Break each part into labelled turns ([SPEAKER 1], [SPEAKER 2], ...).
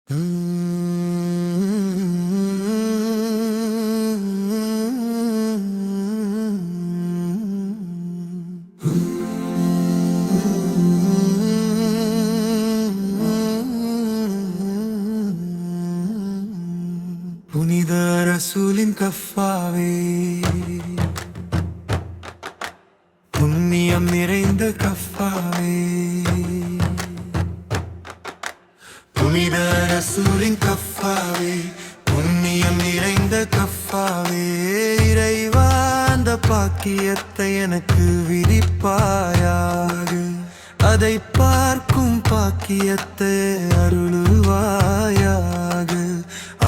[SPEAKER 1] புனித ரசூலின் கஃபாவே, புண்ணியம் நிறைந்த கஃபாவே, புனித ரசூலின் கஃபாவே, புண்ணியம் நிறைந்த கஃபாவே, இறைவா அந்த பாக்கியத்தை எனக்கு விதிப்பாயாக, அதை பார்க்கும் பாக்கியத்தை அருளுவாயாக,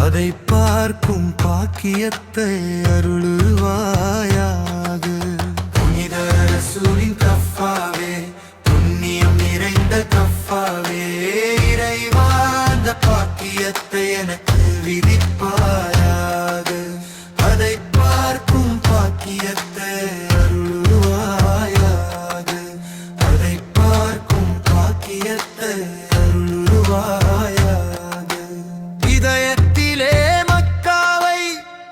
[SPEAKER 1] அதை பார்க்கும் பாக்கியத்தை அருளுவாயாக. புனித ரசூலின் கஃபாவே, புண்ணியம் நிறைந்த கஃபாவே, இறைவா அந்த பாக்கியத்தை எனக்கு விதிப்பாயாக, அதை பார்க்கும் பாக்கியத்தை அருளுவாயாக, அதை பார்க்கும் பாக்கியத்தை அருளுவாயாக. இதயத்திலே மக்காவை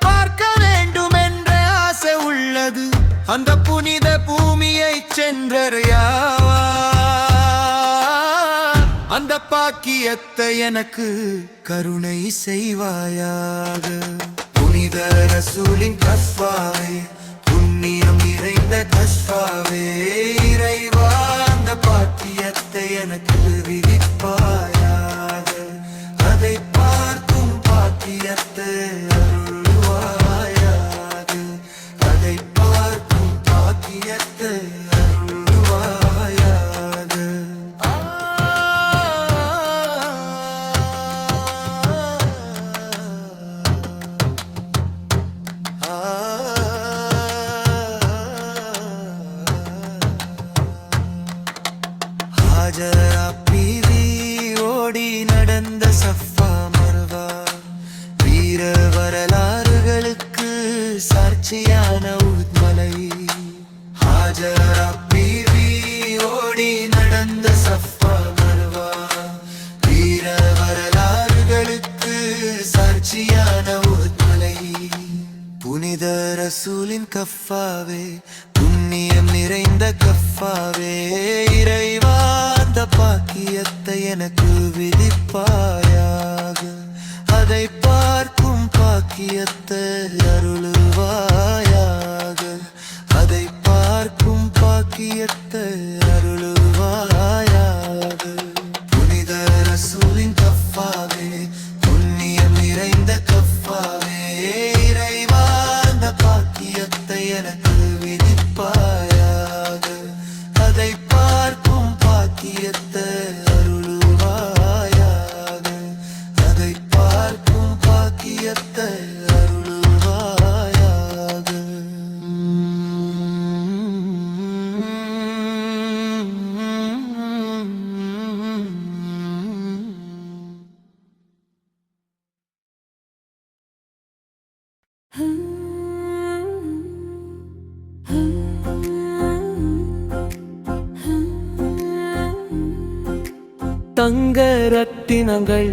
[SPEAKER 1] பார்க்க வேண்டும் என்ற ஆசை உள்ளது, அந்த புனித பூமியை சென்றறியாவா, அந்த பாக்கியத்தை எனக்கு கருணை செய்வாயாக. புனித ரசூலின் கஃபாவே, புண்ணியம் நிறைந்த கஃபாவே, இறைவா அந்த பாக்கியத்தை எனக்கு விதிப்பாயாக, அதை பார்க்கும் பாக்கியத்தை அருள்வாயாக, அதை பார்க்கும் பாக்கியத்தை அருள்வாயாக. ஹாஜரா பீவி ஓடி நடந்த சஃபா மர்வா, வீர வரலாறுகளுக்கு சாட்சியான உத்மலை. ஹாஜரா பீவி ஓடி நடந்த சஃபா மர்வா, வீர வரலாறுகளுக்கு சாட்சியான உத்மலை. புனித ரசூலின் கஃபாவே, புண்ணியம் நிறைந்த கஃபாவே, இறைவா அந்த பாக்கியத்தை எனக்கு விதிப்பாயாக, அதை பார்க்கும் பாக்கியத்தை அருளுவாயாக, அதை பார்க்கும் பாக்கியத்தை அருளுவாயாக. புனித ரசூலின் கஃபாவே, புண்ணியம் நிறைந்த கஃபாவே, இறைவா அந்த பாக்கியத்தை எனக்கு விதிப்பாயாக, அதை பார்க்கும் பாக்கியத்தை அருளுவாயாக, அதை பார்க்கும் பாக்கியத்தை அருளுவாயாக.
[SPEAKER 2] தங்க ரத்தினங்கள்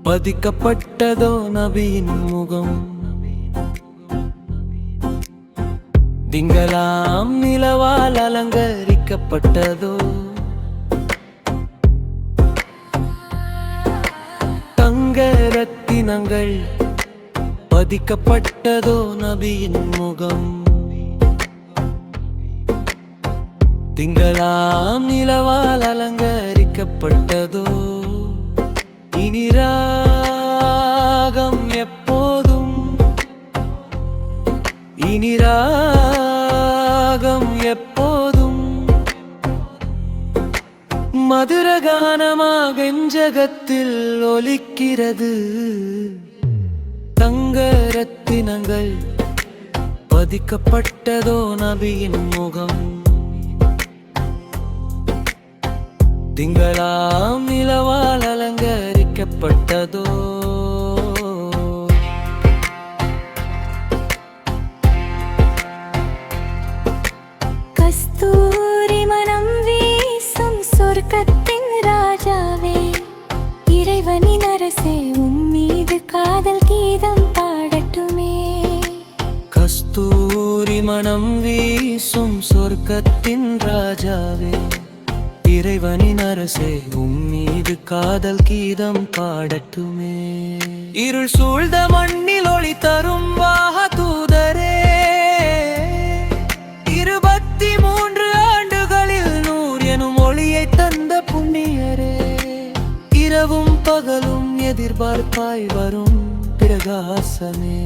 [SPEAKER 2] பதிக்கப்பட்டதோ நபியின் முகம், திங்களாம் நிலவால் அலங்கரிக்கப்பட்டதோ, தங்க ரத்தினங்கள் பதிக்கப்பட்டதோ நபியின் முகம், திங்களாம் நிலவால் அலங்கரிக்கப்பட்டதோ. இனி ராகம் எப்போதும், இனி ராகம் எப்போதும் மதுரகானமாக ஜகத்தில் ஒலிக்கிறது. தங்க ரத்தினங்கள் பதிக்கப்பட்டதோ நபியின் முகம், திங்களாம் நிலவால் அலங்கரிக்கப்பட்டதோ.
[SPEAKER 3] கஸ்தூரி மனம் வீசும் சொர்க்கத்தின் ராஜாவே, அரசே உம் மீது காதல் கீதம் பாடட்டுமே.
[SPEAKER 2] கஸ்தூரி மனம் வீசும் சொர்க்கத்தின் ராஜாவே, இறைவனின் அரசே உம் மீது காதல் கீதம் பாடட்டுமே. இருள் சூழ்ந்த மண்ணில் ஒளி தரும் வாக தூதரே, 23 ஆண்டுகளில் 100 எனும் ஒளியை தந்த புண்ணியரே, இரவும் பகலும் எதிர்பார்ப்பாய் வரும் பிரகாசமே.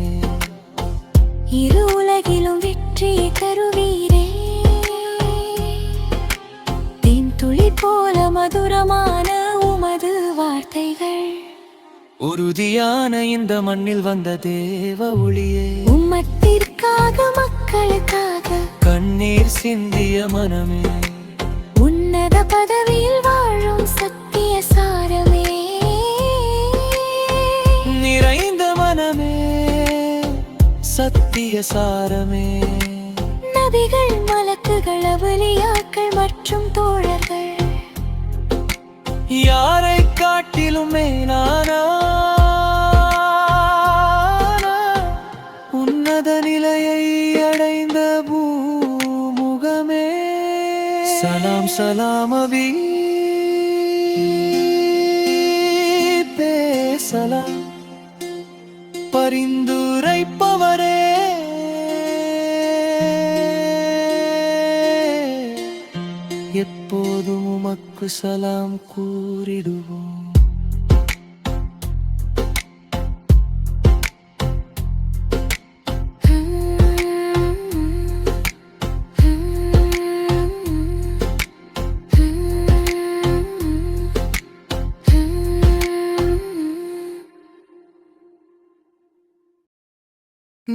[SPEAKER 3] இரு உலகிலும் வெற்றியை தருவீரே, தேன் துளி போல மதுரமான உமது வார்த்தைகள்.
[SPEAKER 2] உறுதியான இந்த மண்ணில் வந்த தேவ ஒளியே,
[SPEAKER 3] உம்மத்திற்காக மக்களுக்காக
[SPEAKER 2] கண்ணீர் சிந்திய மனமே,
[SPEAKER 3] உன்னத பதவியில் வாழும் சத்திய சாரமே.
[SPEAKER 2] நிறைந்த மனமே, சத்திய சாரமே.
[SPEAKER 3] நபிகள், மலக்குகள், அவலியாக்கள் மற்றும் தோழர்கள்,
[SPEAKER 2] யாரை காட்டிலும் மேலான உன்னத நிலையை அடைந்த பூமுகமே. சலாம் சலாம் அபி பேசலாம், பரிந்துரைப்பவரே, எப்போதும் உமக்கு சலாம் கூறிடுவோம்.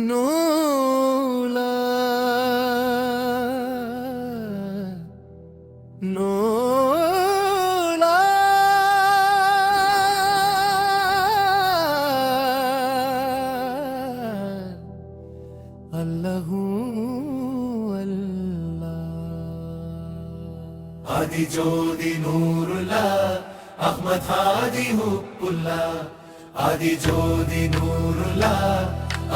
[SPEAKER 2] நூலா நூலா அல்லஹு அல்லாஹ்.
[SPEAKER 1] ஆதி ஜோதி நூருல்லா அஹ்மத் ஹாதி ஹுப்புல்லா, ஆதி ஜோதி நூருல்லா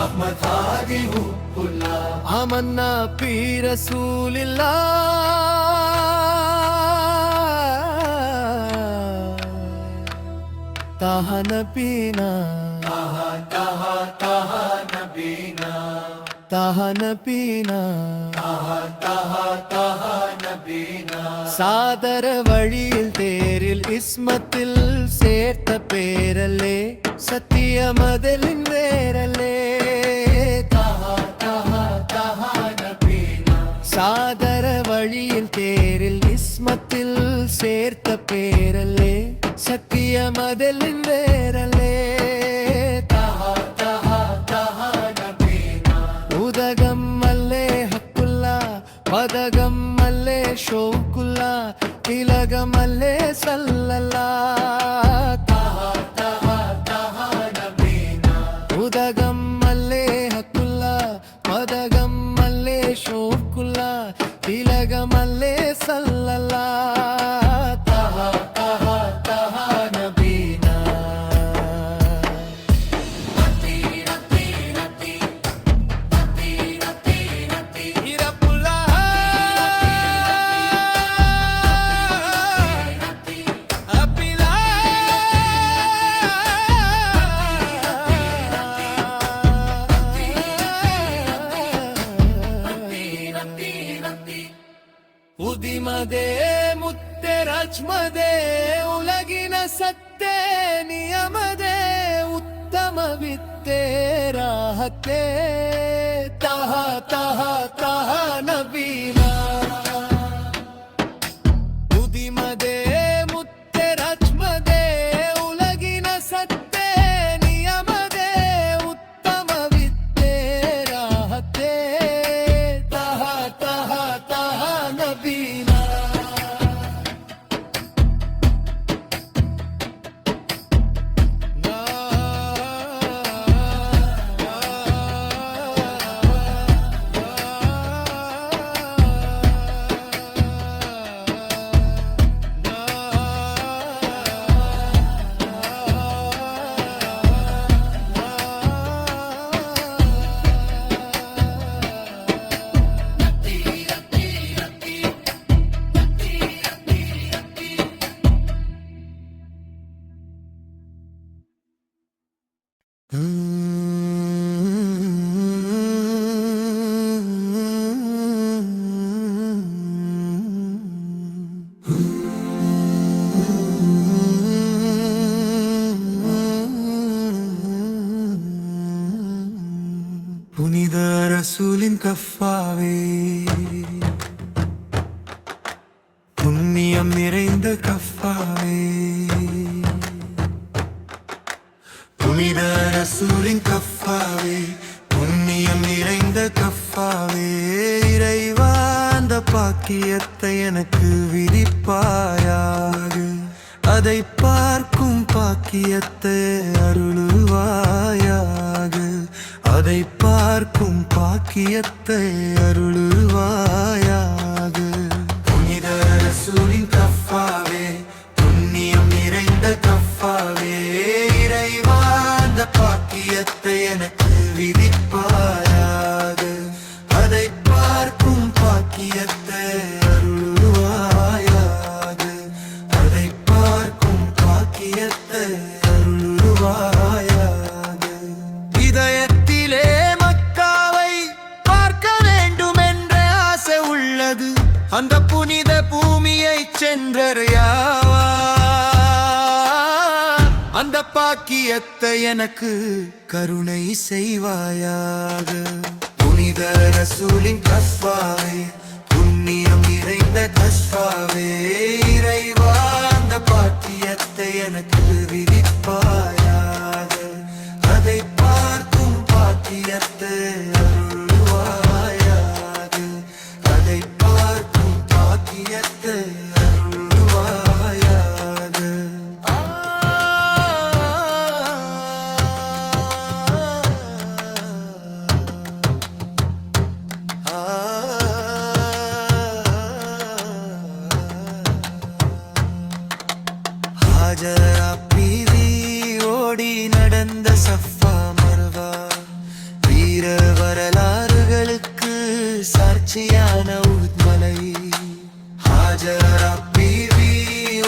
[SPEAKER 1] அஹ்மத் ஹாதி ஹுப்புல்லா.
[SPEAKER 2] ஆமன்னா பி ரசூலில்லாஹ், தாஹா நபீனா,
[SPEAKER 1] தாஹா தாஹா தாஹா நபீனா,
[SPEAKER 2] தாஹா நபீனா,
[SPEAKER 1] தாஹா தாஹா தாஹா நபீனா.
[SPEAKER 2] சாதர வழியில் தேரில் இஸ்மத்தில் சேர்த்த பேரலே, சத்திய மதலின் வேரலே. சாதர வழியில் தேரில் இஸ்மத்தில் சேர்த்த பேரலே, சத்திய மதலின் வேரலே. உதகம் அல்லே ஹக்குல்லா, பதகம் அல்லே ஷோக்குல்லா, திலகம் அல்லே சல்லல்லா. உதகம் அல்லே ஹக்குல்லா, பதகம் அல்லே ஷோக்குல்லா, திலகம் அல்லே சல்லல்லா. தஹா தஹா தஹா நபீனா. ಉದಿಮದೆ ಮುತ್ತೆ ರಚ್ಮದೆ ಉಲಗಿನ ಸತ್ತೆ ನಿಯಮದೆ ಉತ್ತಮವಿತ್ತೆ ರಾಹತೆ. ತಹ ತಹ ತಹ ನಬೀನ. ಉದಿಮದೆ ಮುತ್ತೆ ರಚ್ಮದೆ ಉಲಗಿನ ಸತ್ತೆ ನಿಯಮದೆ ಉತ್ತಮವಿತ್ತೆ ರಾಹತೆ. ತಹ ತಹ ತಹ ನಬೀನ. புனித ரசூலின் கஃபாவே, புண்ணியம் நிறைந்த கஃபாவே, புனித ரசூலின் கஃபாவே, புண்ணியம் நிறைந்த கஃபாவே, இறைவா அந்த பாக்கியத்தை எனக்கு விதிப்பாயாக, அதை பார்க்கும் பாக்கியத்தை அருளுவாயாக, அதை பார்க்கும் பாக்கியத்தை அருளுவாயாக. புனித ரசூலின் கஃபாவே, புண்ணியம் நிறைந்த கஃபாவே, இறைவா அந்த பாக்கியத்தை எனக்கு விதிப்பாயாக, அதை பார்க்கும் பாக்கியத்தை அருளுவாயாக, அதை பார்க்கும் பாக்கியத்தை அருளுவாயாக. இதயத்திலே மக்காவை பார்க்க வேண்டும் என்ற ஆசை உள்ளது, அந்த புனித பூமியை சென்றறியாவா, அந்த பாக்கியத்தை எனக்கு கருணை செய்வாயாக. புனித ரசூலின் கஃபாவே, புண்ணியம் நிறைந்த கஃபாவே, இறைவா அந்த பாக்கியத்தை எனக்கு விதிப்பாயாக, அதை பார்க்கும் பாக்கியத்தை அருள்வாயாக, அதை பார்க்கும் பாக்கியத்தை அருள்வாயாக. ஹாஜரா பீவி ஓடி நடந்த சஃபா மர்வா, வீர வரலாறுகளுக்கு சாட்சியான உத்மலை. ஹாஜரா பீவி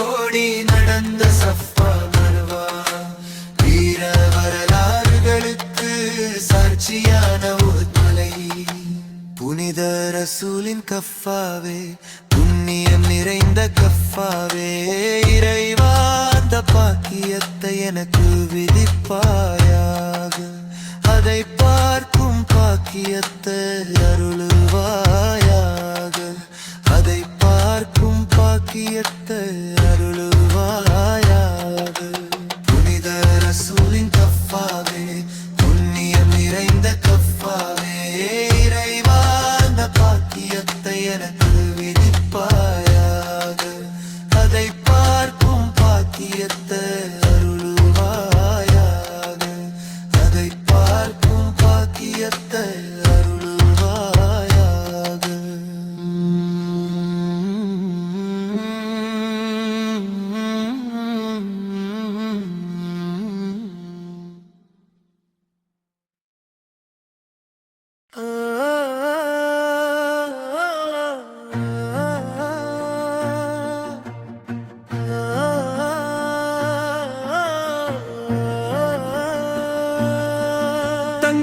[SPEAKER 2] ஓடி நடந்த சஃபா மர்வா, வீர வரலாறுகளுக்கு சாட்சியான உத்மலை. புனித ரசூலின் கஃபாவே, புண்ணியம் நிறைந்த கஃபாவே, இறைவா அந்த பாக்கியத்தை எனக்கு விதிப்பாயாக, அதை பார்க்கும் பாக்கியத்தை அருளுவாயாக, அதை பார்க்கும் பாக்கியத்தை அருளுவாயாக. புனித ரசூலின் கஃபாவே, புண்ணியம் நிறைந்த கஃபாவே, இறைவா அந்த பாக்கியத்தை எனக்கு விதிப்பாயாக, அதை பார்க்கும் பாக்கியத்தை அருளுவாயாக, அதை பார்க்கும் பாக்கியத்தை அருளுவாயாக.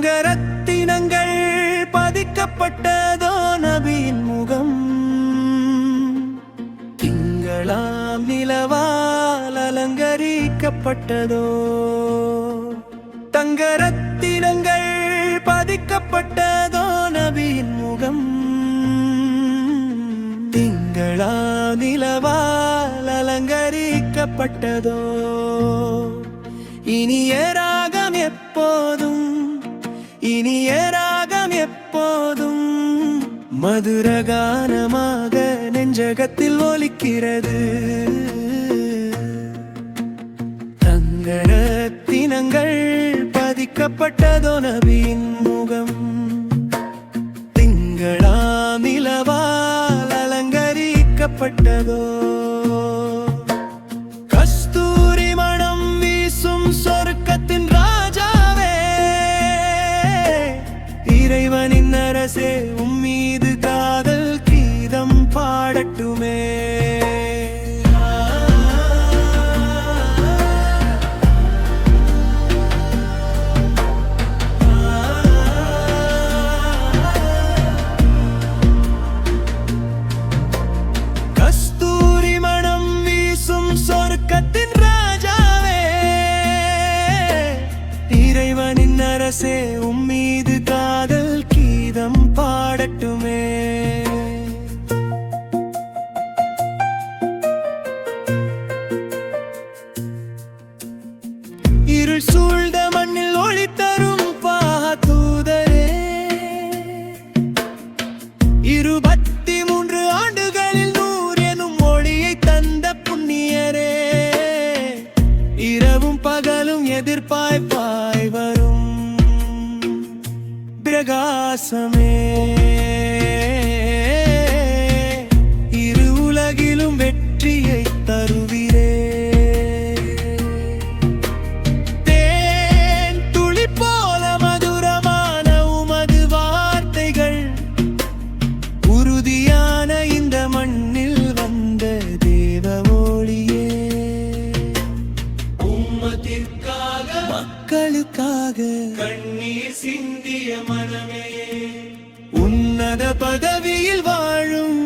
[SPEAKER 2] தங்கரத்தினங்கள் பதிக்கப்பட்டதோ நபியின் முகம், திங்களாம் நிலவால் அலங்கரிக்கப்பட்டதோ. தங்கரத்தினங்கள் பதிக்கப்பட்டதோ நபியின் முகம், திங்களாம் நிலவால் அலங்கரிக்கப்பட்டதோ. இனிய ராகம் எப்போதும், இனிய ராகம் எப்போதும் மதுரகானமாக நெஞ்சகத்தில் ஒலிக்கிறது. தங்கரத்தினங்கள் பதிக்கப்பட்டதோ நபியின் முகம், திங்களாம் நிலவால் அலங்கரிக்கப்பட்டதோ. கஸ்தூரி மணம் வீசும் சொர்க்கத்தின் ராஜாவே, இறைவனின் அரசே உம்மீது காதல் கீதம் பாடட்டுமே. அரசே உம்மீது காதல் கீதம் பாடட்டுமே. இருள் சூழ்ந்த மண்ணில் ஒளி தரும் பாதூதரே, 23 ஆண்டுகளில் 100 எனும் ஒளியை தந்த புண்ணியரே, இரவும் பகலும் எதிர்பாய் வரும் பிரகாசமே, இரு உலகிலும் வெற்றியை தருவீரே. தேன் துளி போல மதுரமான உமது வார்த்தைகள், உறுதியான இந்த மண்ணில் வந்த தேவ ஒளியே.
[SPEAKER 1] உம்மத்திற்காக
[SPEAKER 2] மக்களுக்காக
[SPEAKER 1] கண்ணீர் சிந்திய மனமே,
[SPEAKER 2] உன்னத பதவியில் வாழும்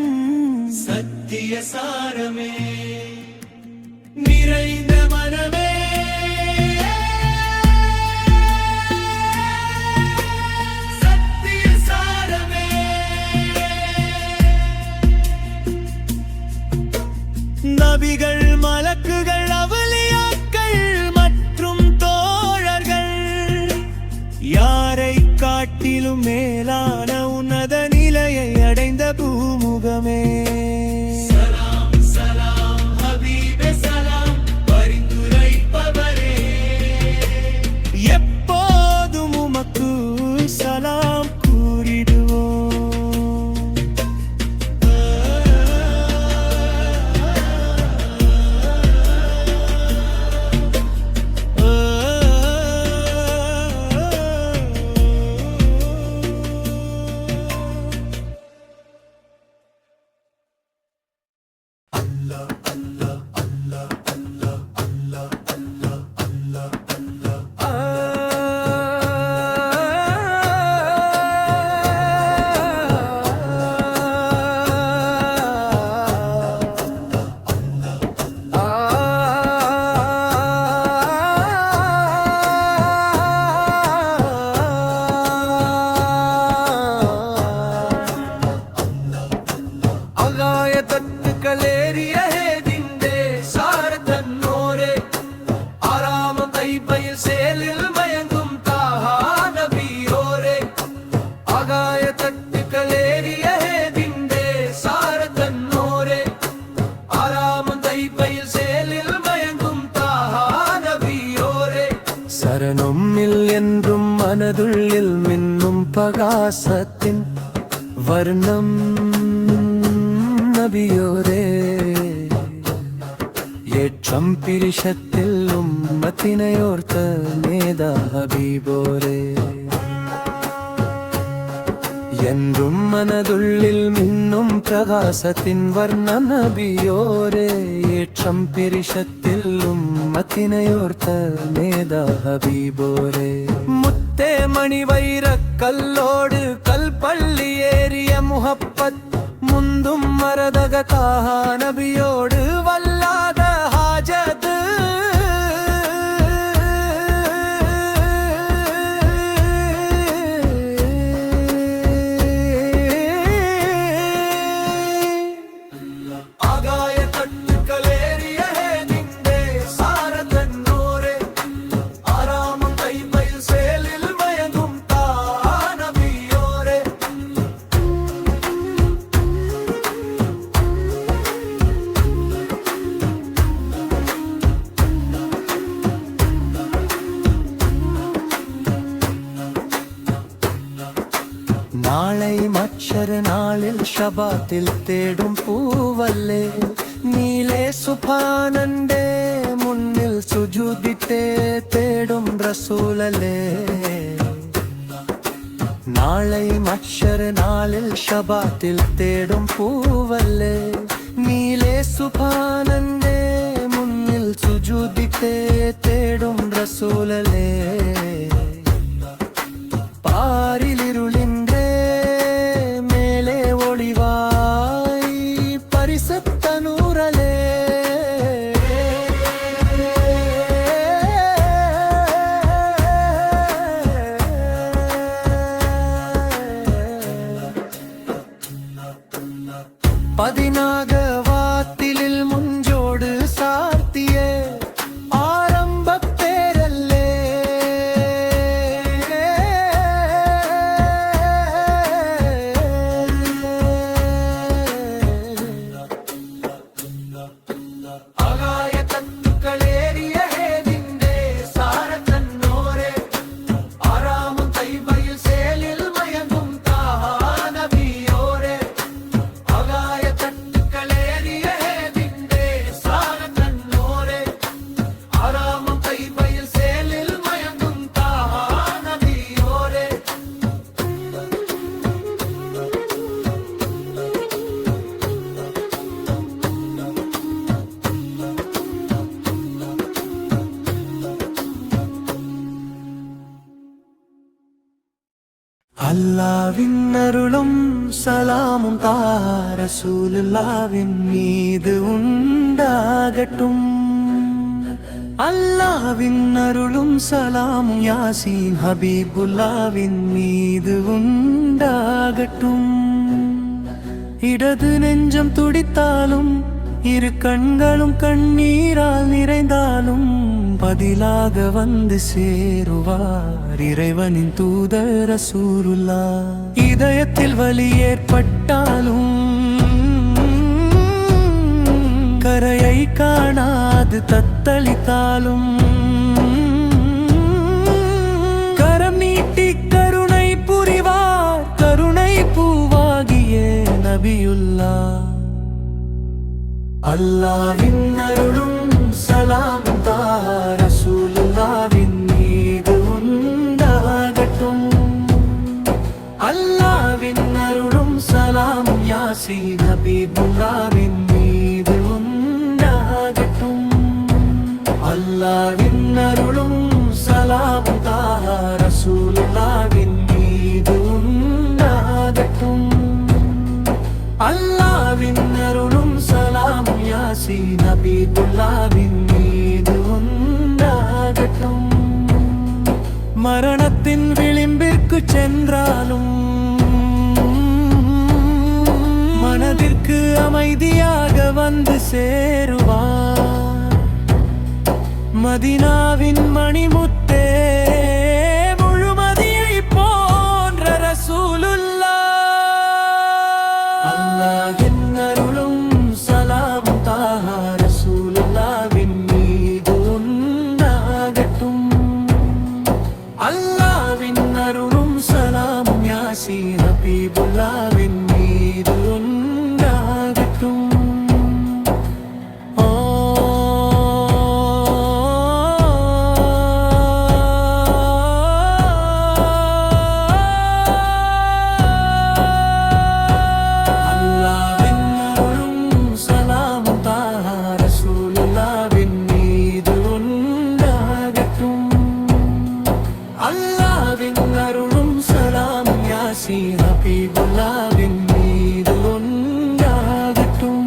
[SPEAKER 1] சத்திய சாரமே,
[SPEAKER 2] நிறைந்த மனமே,
[SPEAKER 1] சத்திய சாரமே.
[SPEAKER 2] நபிகள் மலக்குகள் அவலியாக்கள் மற்றும் தோழர்கள், யாரை காட்டிலும் மேலான உன்னத நிலையை அடைந்த பூமுகமே.
[SPEAKER 1] சலாம் சலாம் ஹபீபே சலாம், பரிந்துரைப்பவரே,
[SPEAKER 2] எப்போதும் உமக்கு சலாம் கூறிடுவோம். சரணமில் என்றும் மனதுள்ளில் மின்னும் பிரகாசத்தின் வர்ணம் நபியோரே, ஏற்றம் பிரிஷத்தில் உம்மத்தினையோர்த்த மேதா ஹபீபோரே, என்றும் மனதுள்ளில் மின்னும் பிரகாசத்தின் வர்ணம் நபியோரே, ஏற்றம் பிரிஷத்தில் உம்மத்தினையோர்த்த மேதா ஹபீபோரே. முத்தே மணி வைரக் கல்லோடு கல்பள்ளி ஏறிய முஹப்பத், முந்தும் மரதக தாஹா நபியோடு வல்லாத ஹாஜத், நாளை மச்சர் நாளில் ஷபாத்தில் தேடும் பூவல்லே, நீலே சுபானண்டே முன்னில் சுஜூதித்தே தேடும் ரசூலலே. நாளை மச்சர் நாளில் ஷபாத்தில் தேடும் பூவல்லே, நீலே சுபானண்டே முன்னில் சுஜூதித்தே தேடும் ரசூலலே. பாரிலிருளின்றே மேலே ஒளிவாய் பரிசுத்த நூறலே, அல்லாவின் அருளும் சலாமும் ரசூலுல்லாவின் மீது உண்டாகட்டும். அல்லாவின் அருளும் சலாமும் யாசீன் ஹபீபுல்லாவின் மீது உண்டாகட்டும். இடது நெஞ்சம் துடித்தாலும் இரு கண்களும் கண்ணீரால் நிறைந்தாலும் பதிலாக வந்து சேருவார் இறைவனின் தூதர் ரசூலுல்லாஹ். இதயத்தில் வலி ஏற்பட்டாலும் கரையை காணாது தத்தளித்தாலும் கரம் நீட்டி கருணை புரிவார் கருணை பூவாகிய நபியுல்லாஹ். அல்லாவின் அருளும் சலாமும் ரசூலுல்லாவின் மீது உண்டாகட்டும். அல்லாவின் அருளும் சலாமும் யாசீன் ஹபீபுல்லாவின் மீது உண்டாகட்டும். அல்லாவின் அருளும் சலாமும் ரசூலுல்லாவின் மீது உண்டாகட்டும். அல்லாவின் அருளும் சலாமும் யாசீன் ஹபீபுல்லாவின் மீது உண்டாகட்டும். மரணத்தின் விளிம்பிற்கு சென்றாலும் மனதிற்கு அமைதியாக வந்து சேருவார் மதீனாவின் மணிமுத்தே முழுமதியை போன்ற ரசூலுல்லாஹ். அல்லாஹ்வின் அருளும் சலாமும் ரசூலுல்லாவின் மீது உண்டாகட்டும். அல்லாஹ்வின் அருளும் சலாமும் யாசீன் ஹபீபுல்லாவின் மீது உண்டாகட்டும். அல்லாவின் அருளும் சலாமும் யாசீன் ஹபீபுல்லாவின் மீது உண்டாகட்டும்.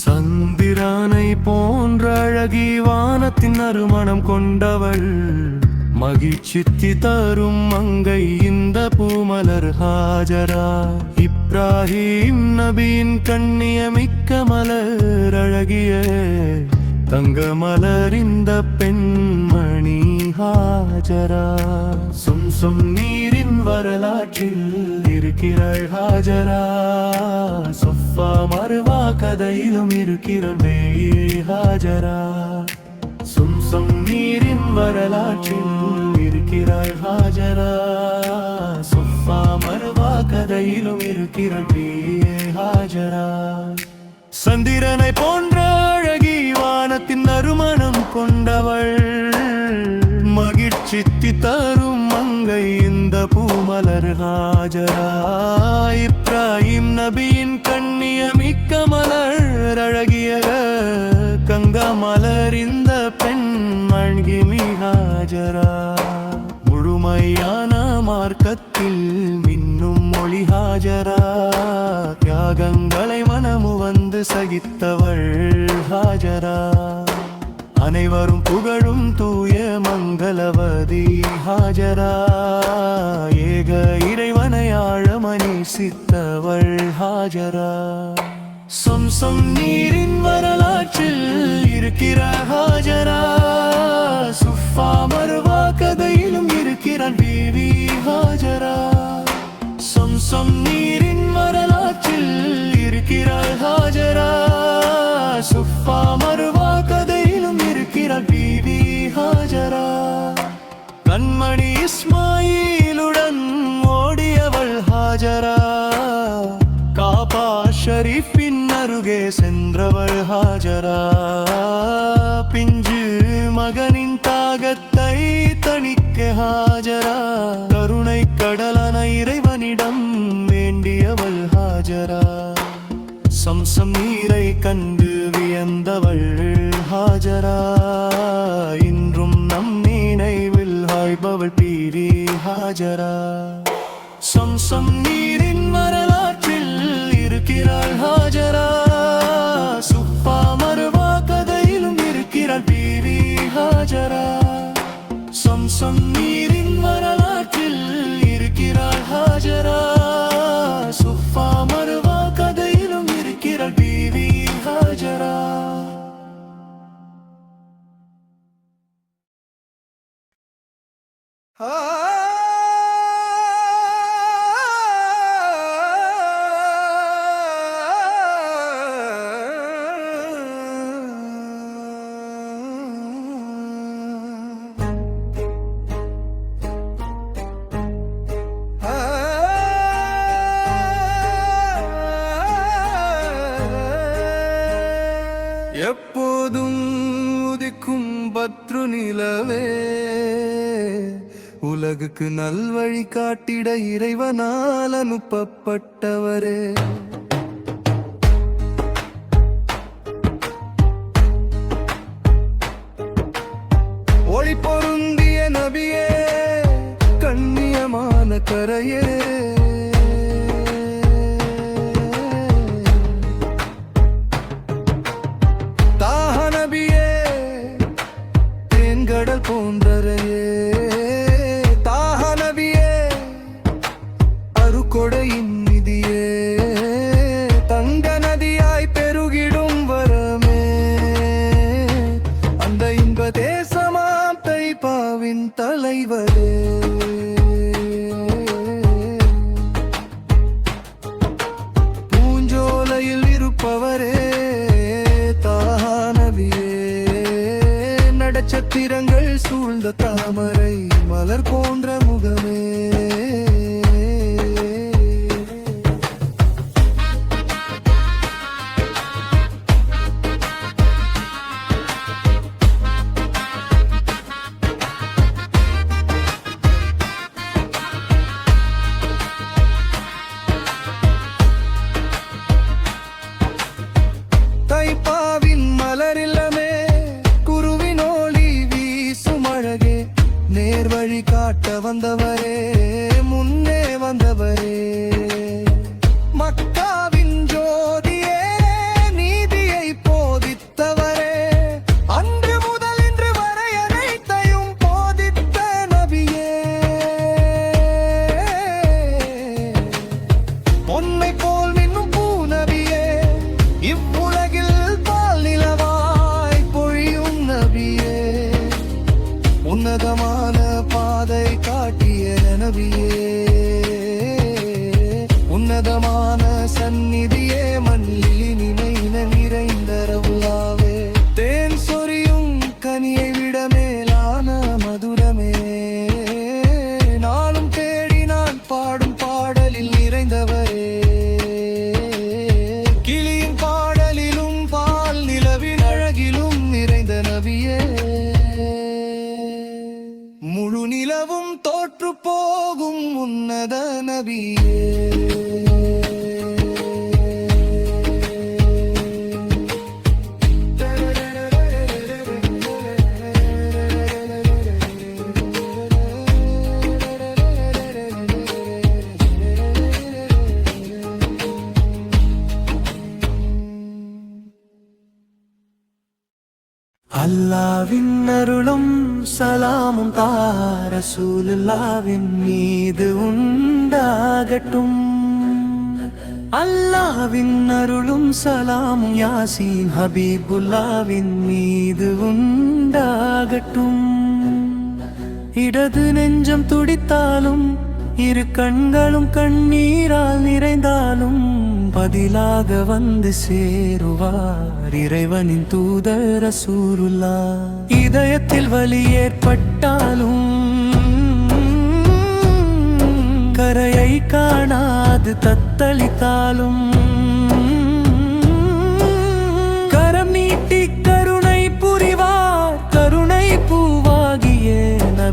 [SPEAKER 2] சந்திரானை போன்ற அழகி வானத்தின் நறுமணம் கொண்டவள் மகிழ்ச்சி தரும் மங்கை இந்த பூமலர் ஹாஜரா. இப்ராஹிம் நபியின் கண்ணியமிக்க மலர் அழகிய தங்க மலர் இந்த பெண்மணி ஹாஜரா. சொம் நீரின் வரலாற்றில் இருக்கிறாள் ஹாஜரா. சொஃபா மர்வா கதையிலும் இருக்கிறாள் ஹாஜரா. சொம் நீரின் வரலாற்றில் இருக்கிறாள் ஹாஜரா. சொஃபா மர்வா கதையிலும் இருக்கிறாள் ஹாஜரா. சந்திரனை போன்ற அழகி வானத்தின் நறுமணம் கொண்டவள் மகிழ்ச்சி தரும் மங்கை இந்த பூமலர் ஹாஜரா. இப்ராஹிம் நபியின் கண்ணியமிக்க மலர் அழகிய கங்க மலர் இந்த பெண்மணி ஹாஜரா. முழுமையான மார்க்கத்தில் மின்னும் மொழி ஹாஜரா. தியாகங்களை மனமு வந்து சகித்தவள் ஹாஜரா. அனைவரும் புகழும் தூய மங்களவதி ஹாஜரா. ஏக இறைவனை ஆழமணி சித்தவள் ஹாஜரா. சொம் நீரின் வரலாற்றில் இருக்கிற ஹாஜரா. சுஃபா மர்வா கதையிலும் இருக்கிறான் பீவி ஹாஜரா. சொம் நீரின் வரலாற்றில் இருக்கிறாள் ஹாஜரா. சுஃபா மர்வா கதையிலும் இருக்கிறாள் பீவி ஹாஜரா. கண்மணி இஸ்மாயிலுடன் ஓடியவள் ஹாஜரா. ஷரீஃபின் அருகே சென்றவள் ஹாஜரா பிஞ்சு மகனின் தாகத்தை தணிக்க ஹாஜரா கருணை கடலான இறைவனிடம் வேண்டியவள் ஹாஜரா சம்சம் நீரை கண்டு வியந்தவள் ஹாஜரா இன்றும் நம் நினைவில் வாழ்பவள் பீரி ஹாஜரா சம்சம் நீரின் வரலாற்றில் இருக்கிறாள் ஹாஜரா சுப்பா மருவா கதையிலும் இருக்கிறாள் பீரி ஹாஜரா சம்சம் நீரின் வரலாற்றில் இருக்கிறாள் ஹாஜரா சுப்பா மருவா கதையிலும் இருக்கிறாள் பீரி ஹாஜரா எப்போதும் உதிக்கும் பத்ரு நிலவே உலகுக்கு நல்வழி காட்டிட இறைவனால் அனுப்பப்பட்டவரே ஒளி பொருந்திய நபியே கண்ணியமான கரையே கடல் போன்றரையே தாக நபியே அருக்கொடையின் நிதியே தங்க நதியாய் பெருகிடும் வரமே அந்த இன்ப தேசமாம் தைபாவின் தலைவரே பூஞ்சோலையில் இருப்பவரே நட்சத்திரங்கள் சூழ்ந்த தாமரை மலர் போன்ற முகமே தைப்பாவின் மலரில்லமே நேர்வழி காட்ட வந்தவரே முன்னே வந்தவரே மக்காவின் ஜோதியே நீதியை போதித்தவரே அன்று முதல் இன்று வரை அனைத்தையும் போதித்த நபியே பொன்னை போல் மின்னும் பூ நபியே இவ்வுலகில் பால் நிலவாய் பொழியும் நபியே உன்னதமான பாதை காட்டிய நபியே உன்னதமான சந்நிதியே மண்ணில் நினைன நிறைந்த ரவுலாவே தேன் சொரியும் கனியை விட மேலான மதுரமே நாளும் தேடி நான் பாடும் பாடலில் நிறைந்தவரே கிளியின் பாடலிலும் பால் நிலவின் அழகிலும் நிறைந்த நபியே முழு நிலவும் தோற்று போகும் உன்னத நபியே அல்லாவின் அருளும் சலாமும் ரசூலுல்லாஹ்வின் மீது உண்டாகட்டும் அல்லாவின் அருளும் சலாமும் யாசீன் ஹபீபுல்லாவின் மீது உண்டாகட்டும் இடது நெஞ்சம் துடித்தாலும் இரு கண்களும் கண்ணீரால் நிறைந்தாலும் பதிலாக வந்து சேருவார் இறைவனின் தூதர் ரசூலுல்லாஹ் இதயத்தில் வலி ஏற்பட்டாலும் கரையை காணாது தத்தளித்தாலும்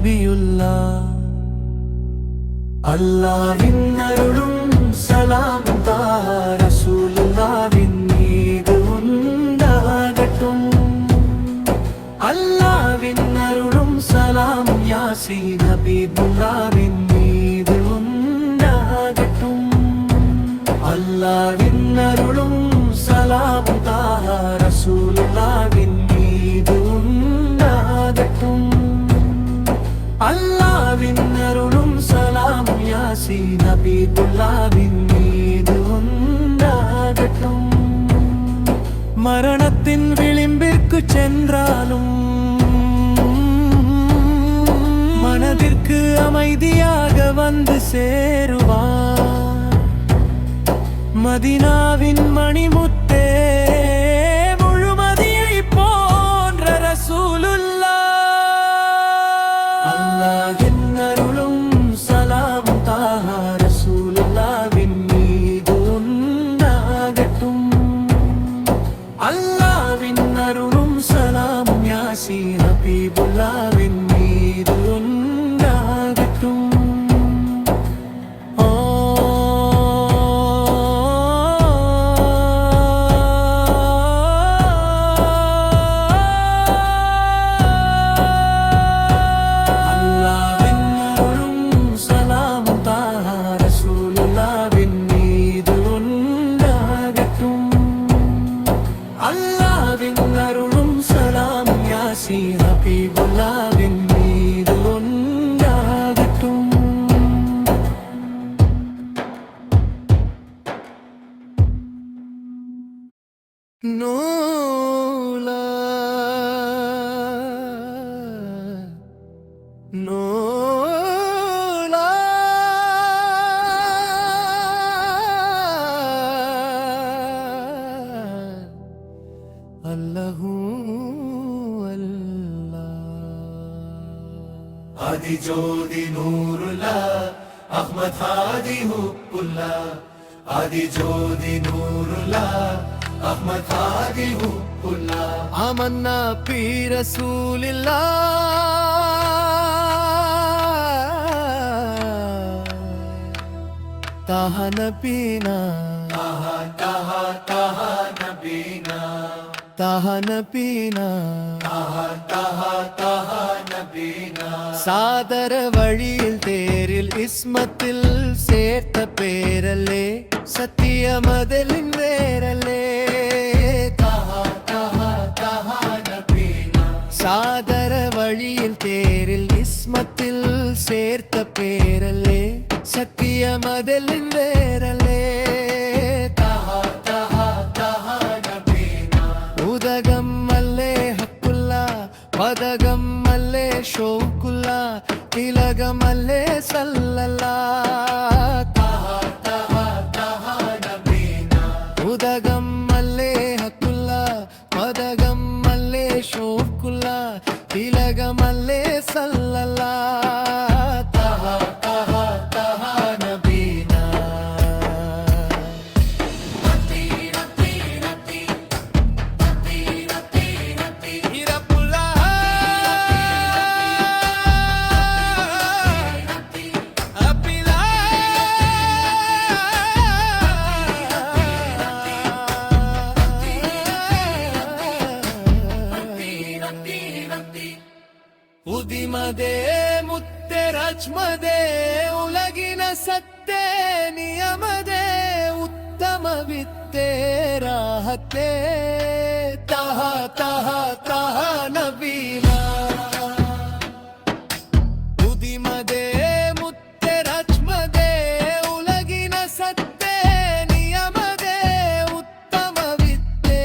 [SPEAKER 2] நபியுல்லா. அல்லாஹ்வின் அருளும் சலாம் தாஹா ரசூலுல்லாஹ்வின் மீது உண்டாகட்டும். அல்லாஹ்வின் அருளும் சலாம் யாசீன் ஹபீபுல்லாஹ்வின் மீது உண்டாகட்டும். அல்லாஹ்வின் அருளும் சலாம் தாஹா ரசூலுல்லாஹ்வின் மீது உண்டாகட்டும். அல்லாஹ்வின் அருளும் சலாம் யாசீன் ஹபீபுல்லாஹ்வின் மீது உண்டாகட்டும். மரணத்தின் விளிம்பிற்கு சென்றாலும் மனதிற்கு அமைதியாக வந்து சேருவார். மதீனாவின் மணிமுத்தே முழுமதியை போன்ற ரசூலுல்லாஹ். அல்லாஹ்வின் அருளும் சலாம் தாஹா ரசூலுல்லாஹ்வின் மீது உண்டாகட்டும். அல்லாஹ்வின் அருளும் சலாம் யாசீன் ஹபீபுல்லாஹ்வின் மீது உண்டாகட்டும். அல்லாஹ்வின் அருளும் சலாம் யாசீன் ஹபீபுல்லாஹ்வின் மீது உண்டாகட்டும். நூலா நூலா அல்லாஹு அல்லாஹ்.
[SPEAKER 1] ஆதிஜோதி நூருல்லா அஹ்மத் ஹாதி ஹுப்புல்லா. ஆதிஜோதி நூருல்லா அஹ்மத் ஹாதி ஹுப்புல்லா.
[SPEAKER 2] ஆமன்னா பி ரசூலில்லாஹ் தாஹா நபீனா
[SPEAKER 1] தாஹா தாஹா தாஹா நபீனா.
[SPEAKER 2] தாஹா நபீனா
[SPEAKER 1] தாஹா தாஹா தாஹா நபீனா.
[SPEAKER 2] சாதர வழியில் தேரில் இஸ்மத்தில் சேர்த்த பேரலே சத்திய மதலின் வேரலே.
[SPEAKER 1] தாஹா தாஹா தாஹா நபீனா.
[SPEAKER 2] சாதர வழியில் தேரில் இஸ்மத்தில் சேர்த்த பேரலே சத்திய மதலின் வேரலே.
[SPEAKER 1] தாஹா தாஹா தாஹா நபீனா.
[SPEAKER 2] உதகம் அல்லே ஹக்குல்லா பதகம் அல்லே ஷோக்குல்லா திலகம் அல்லே சல்லல்லா.
[SPEAKER 1] தாஹா தாஹா தாஹா நபீனா.
[SPEAKER 2] உதகம் அல்லே ஹக்குல்லா பதகம் அல்லே ஷோக்குல்லா திலகம் அல்லே சல்லல்லா.
[SPEAKER 1] தாஹா தாஹா தாஹா நபீனா.
[SPEAKER 2] இரப்புல்லா அப்பிலா ಉದಿಮದೆ ಮುತ್ತೆ ರಚ್ಮದೆ ಉಲಗಿನ ಸತ್ತೆ ನಿಯಮದೆ ಉತ್ತಮವಿತ್ತೆ ರಾಹತೆ ತಹ ತಹ ತಹ ನಬೀನ. ಉದಿಮದೆ ಮುತ್ತೆ ರಚ್ಮದೆ ಉಲಗಿನ ಸತ್ತೆ ನಿಯಮದೆ ಉತ್ತಮವಿತ್ತೆ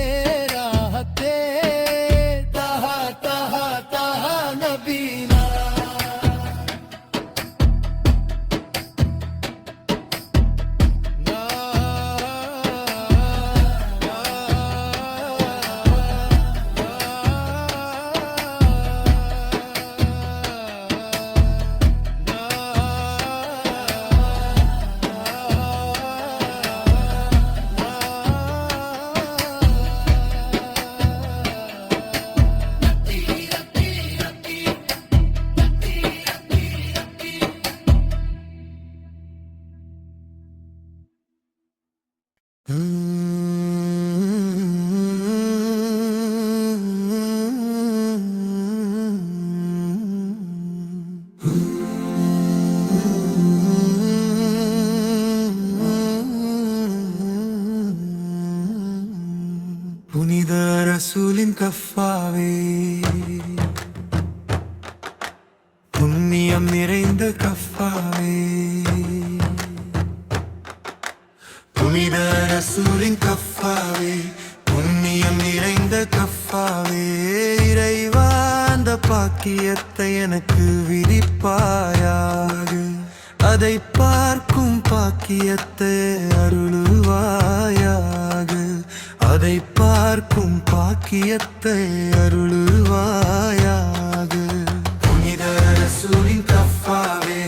[SPEAKER 2] ರಾಹತೆ ತಹ ತಹ ತಹ ನಬೀನ. கஃபாவே, புண்ணியம் நிறைந்த கஃபாவே, புனித ரசூலின் கஃபாவே, புண்ணியம் நிறைந்த கஃபாவே. இறைவா அந்த பாக்கியத்தை எனக்கு விதிப்பாயாக, அதை பார்க்கும் பாக்கியத்தை அருளுவாயாக, அதை பார்க்கும் பாக்கியத்தை அருளுவாயாக. புனித ரசூலின் கஃபாவே,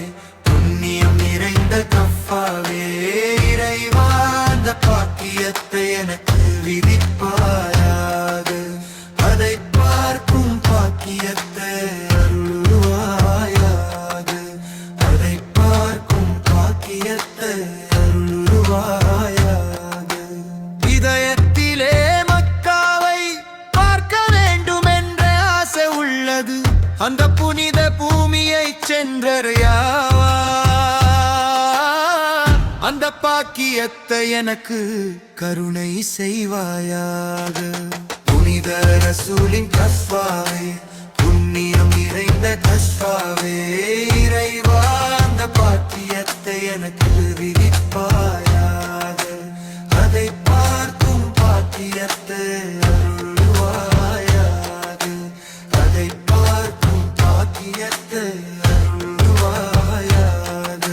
[SPEAKER 2] புண்ணியம் நிறைந்த கஃபாவே, இறைவா அந்த பாக்கியத்தை எனக்கு விதிப்பாயாக, அதை பார்க்கும் பாக்கியத்தை அருளுவாயாக, அதை பார்க்கும் பாக்கியத்தை அருளுவாயாக. இதயத்திலே மக்காவை பார்க்க வேண்டும் என்ற ஆசை உள்ளது, அந்த புனித பூமியை சென்றறியாவா, அந்த பாக்கியத்தை எனக்கு கருணை செய்வாயாக. புனித ரசூலின் கஃபாவே, புண்ணியம் நிறைந்த கஃபாவே, இறைவா அந்த பாக்கியத்தை எனக்கு விதிப்பாயாக, அதை பார்க்கும் பாக்கியத்தை அருள்வாயாக, அதை பார்க்கும் பாக்கியத்தை அருள்வாயாக.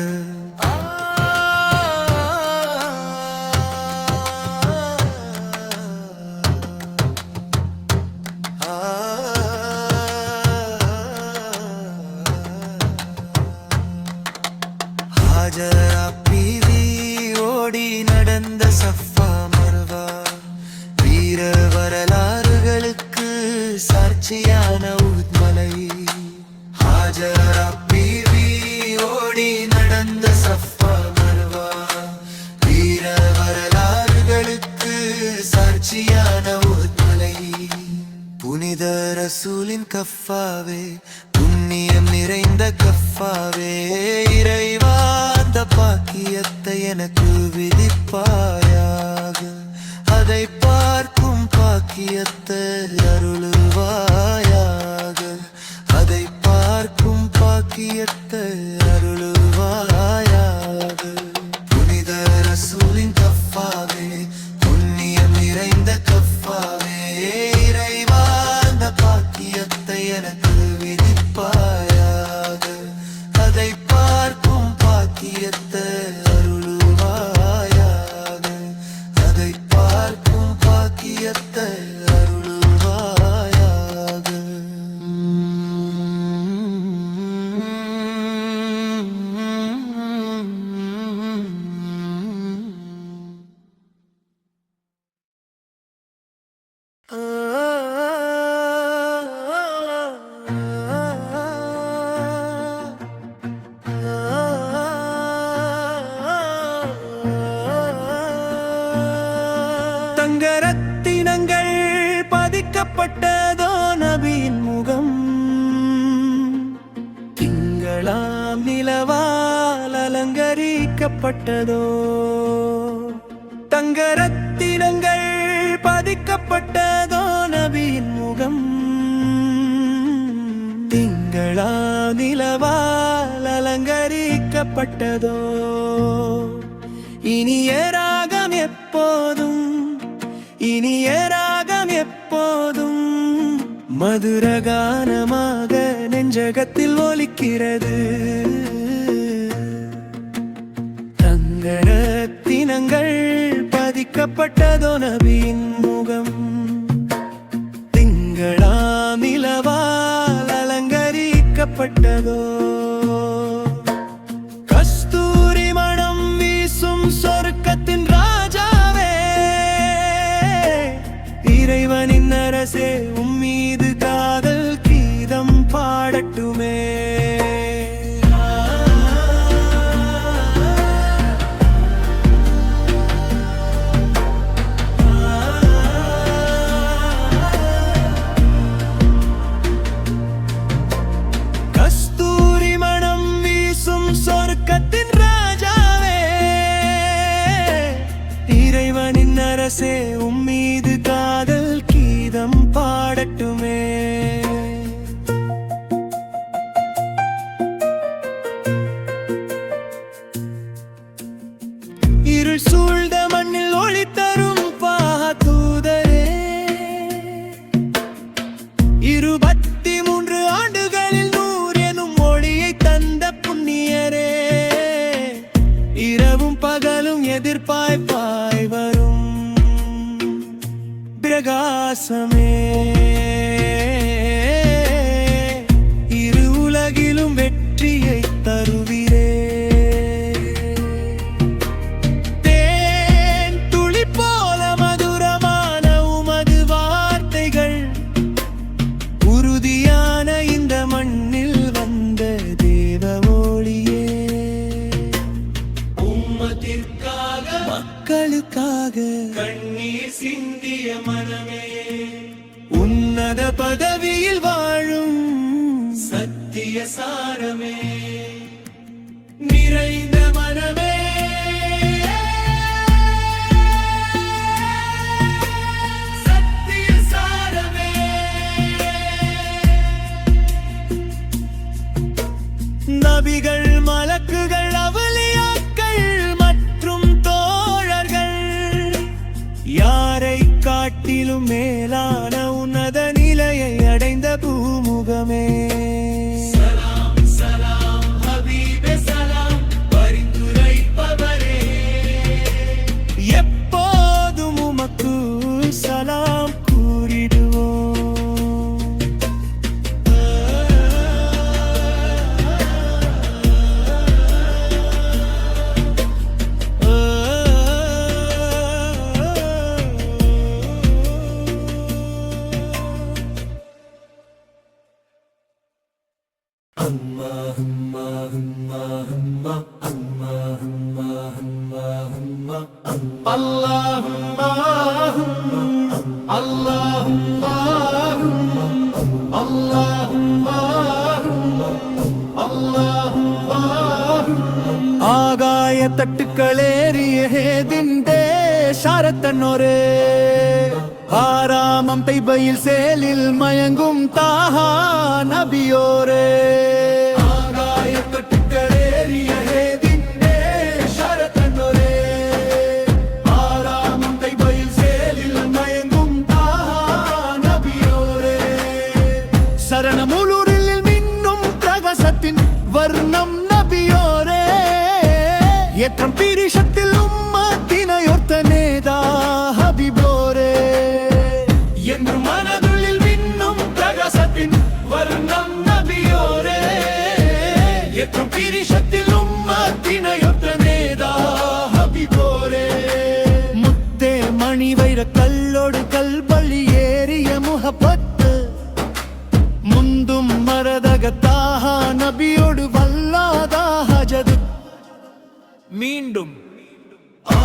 [SPEAKER 2] ஹாஜரா பீவி ஓடி நடந்த சஃபா மர்வா, வீர வரலாறுகளுக்கு சாட்சியான உத்மலை. ஹாஜரா பீவி ஓடி நடந்த சஃபா மர்வா, வீர வரலாறுகளுக்கு சாட்சியான உத்மலை. புனித ரசூலின் கஃபாவே, புண்ணியம் நிறைந்த கஃபாவே, இறைவா அந்த பாக்கியத்தை எனக்கு விதிப்பாயாக, அதை பார்க்கும் பாக்கியத்தை அருளுவாயாக, அதை பார்க்கும் பாக்கியத்தை அருளுவாயாக. புனித ரசூலின் கஃபாவே, புண்ணியம் நிறைந்த கஃபாவே, இறைவா அந்த பாக்கியத்தை எனக்கு விதிப்பாயாக, அதை பார்க்கும் பாக்கியத்தை அருளுவாயாக, அதை பார்க்கும் பாக்கியத்தை அருளுவாயாக. தங்கரத்தினங்கள் பதிக்கப்பட்டதோ நபியின் முகம், திங்களாம் நிலவால் அலங்கரிக்கப்பட்டதோ. தங்கரத்தினங்கள் பதிக்கப்பட்டதோ நபியின் முகம், திங்களாம் நிலவால் அலங்கரிக்கப்பட்டதோ. இனிய ராகம் எப்போதும், இனிய ராகம் எப்போதும் மதுரகானமாக நெஞ்சகத்தில் ஒலிக்கிறது. தங்கரத்தினங்கள் பதிக்கப்பட்டதோ நபியின் முகம், திங்களாம் நிலவால் அலங்கரிக்கப்பட்டதோ. கஸ்தூரி மணம் வீசும் சொர்க்கத்தின் ராஜாவே, இறைவனின் அரசே உம்மீது காதல் கீதம் பாடட்டுமே. கஸ்தூரி மணம் வீசும் சொர்க்கத்தின் ராஜாவே, இறைவனின் அரசே உம்மீது காதல் கீதம் பாட எதிர்பாய்ப்பாய் வரும் பிரகாசமே இரு உலகிலும் வெற்றியை தருவீரே தேன் துளி போல மதுரமான உமது வார்த்தைகள் உறுதியான இந்த மண்ணில் வந்த தேவ ஒளியே உம்மத்திற்காக மக்களுக்காக கண்ணீர் சிந்திய மனமே உன்னத பதவியில் வாழும் சத்திய சாரமே நிறைந்த மனமே சத்திய சாரமே நபிகள் மலக்குகள் அவலியாக்கள் மற்றும் தோழர்கள் யாரை காட்டிலும் மேலான உன்னத நிலையை அடைந்த பூமுகமே சலாம் சலாம் ஹபீபே சலாம் பரிந்துரைப்பவரே எப்போதும் உமக்கு சலாம் கூறிடுவோம் ஆகாய தட்டுக்களேறிய ஹேதிண்டே ஷாரத்தன்னோரே ஆராமம் தைபையில் சேலில் மயங்கும் தாஹா நபியோரே ஆகாய தட்டுக்களேறிய ஹேதிண்டே ஷாரத்தன்னோரே ஆராமம் தைபையில் சேலில் மயங்கும் தாஹா நபியோரே சரணமுலூரில் மின்னும் பிரகாசத்தின் வர்ணம் நபியோரே ஏற்றம் பீரிஷத்தில் உம்மத்தினையொத்த நேதா ஹபிபோரே என்று மனதுள்ளில் மின்னும் பிரகாசத்தின் வர்ணம் நபியோரே ஏற்றம் பீரிஷத்தில் உம்மத்தினையொத்த நேதா ஹபிபோரே முத்தே மணி வைர கல்லோடு கல்பள்ளி ஏறிய முகப்பத்து முந்தும் மரதகத்தாக நபியோடு வல்லாதாக ஜது மீண்டும்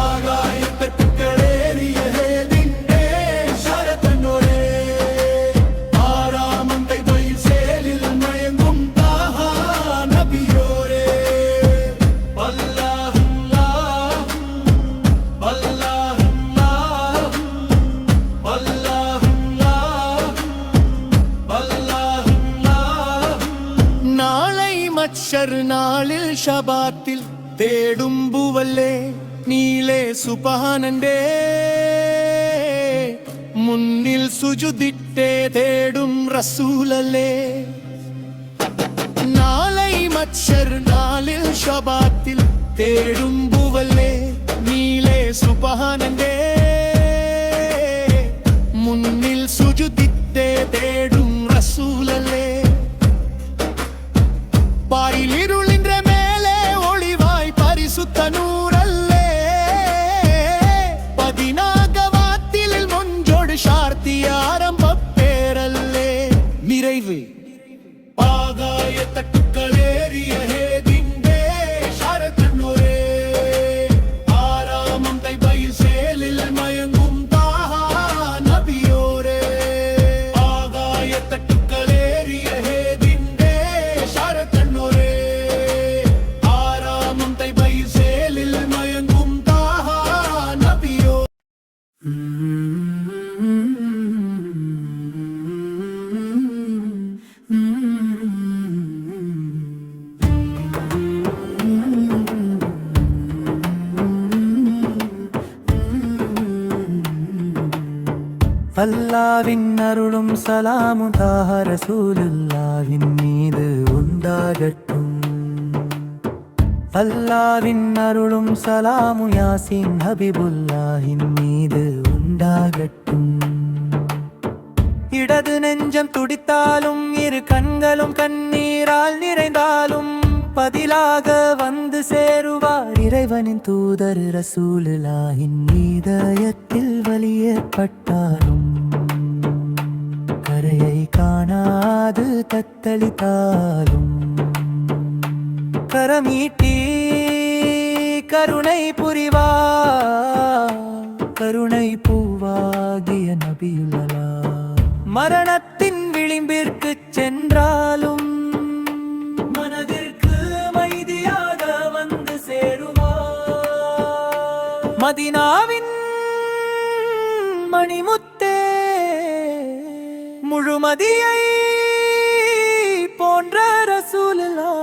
[SPEAKER 2] ஆகாய தட்டுக்களேறிய ஹேதிண்டே ஷாரத்தன்னோரே ஆராமம் தைபையில் சேலில் மயங்கும் தாஹா நபியோரே வல்லாஹுல்லாஹ் வல்லாஹுல்லாஹ் வல்லாஹுல்லாஹ் வல்லாஹுல்லாஹ் நாளை மச்சர் நாளில் ஷபாத்தில் தேடும் பூவல்லே நீலே சுபஹானண்டே முன்னில் சுஜுதிட்டே தேடும் ரசூலல்லே நாளை மச்சர் நாளில் ஷபாத்தில் தேடும் பூவல்லே நீலே சுபஹானண்டே முன்னில் சுஜுதிட்டே தேடும் ரசூலல்லே பாயிலிருளின்ற சுத்தனூரல்லே பதினாகவாத்தில் மொஞ்சோடு ஷார்த்தி ஆரம்ப பேரல்லே நிறைவு ஆகாய தட்டுக்களேறிய ஹேதிண்டே ஷாரத்தன்னோரே ஆராமம் தைபையில் சேலில் மயங்கும் தாஹா நபியோரே ஆகாய தட்டுக்களேறிய ஹேதிண்டே ஷாரத்தன்னோரே ஆராமம் தைபையில் சேலில் மயங்கும் தாஹா நபியோ அல்லாவின் அருளும் சலாமும் தாஹ ரசூலுல்லாவின் மீது உண்டாகட்டும். அல்லாவின் அருளும் சலாமு யாசின் ஹபிபுல்லாஹின் மீது உண்டாகட்டும். இடது நெஞ்சம் துடித்தாலும் இரு கண்களும் கண்ணீரால் நிறைந்தாலும் பதிலாக வந்து சேருவார் இறைவனின் தூதர் ரசூலுல்லாஹின் இதயத்தில் வலி ஏற்பட்டாலும் கரையை காணாது தத்தளித்தாலும் கரமீட்டி கருணை புரிவா கருணை பூவாகிய நபியுல்லா மரணத்தின் விளிம்பிற்கு சென்றாலும் மனதிற்கு மைதியாக வந்து சேருவார் மதீனாவின் மணிமுத்தே முழுமதியை போன்ற ரசூலுல்லாஹ்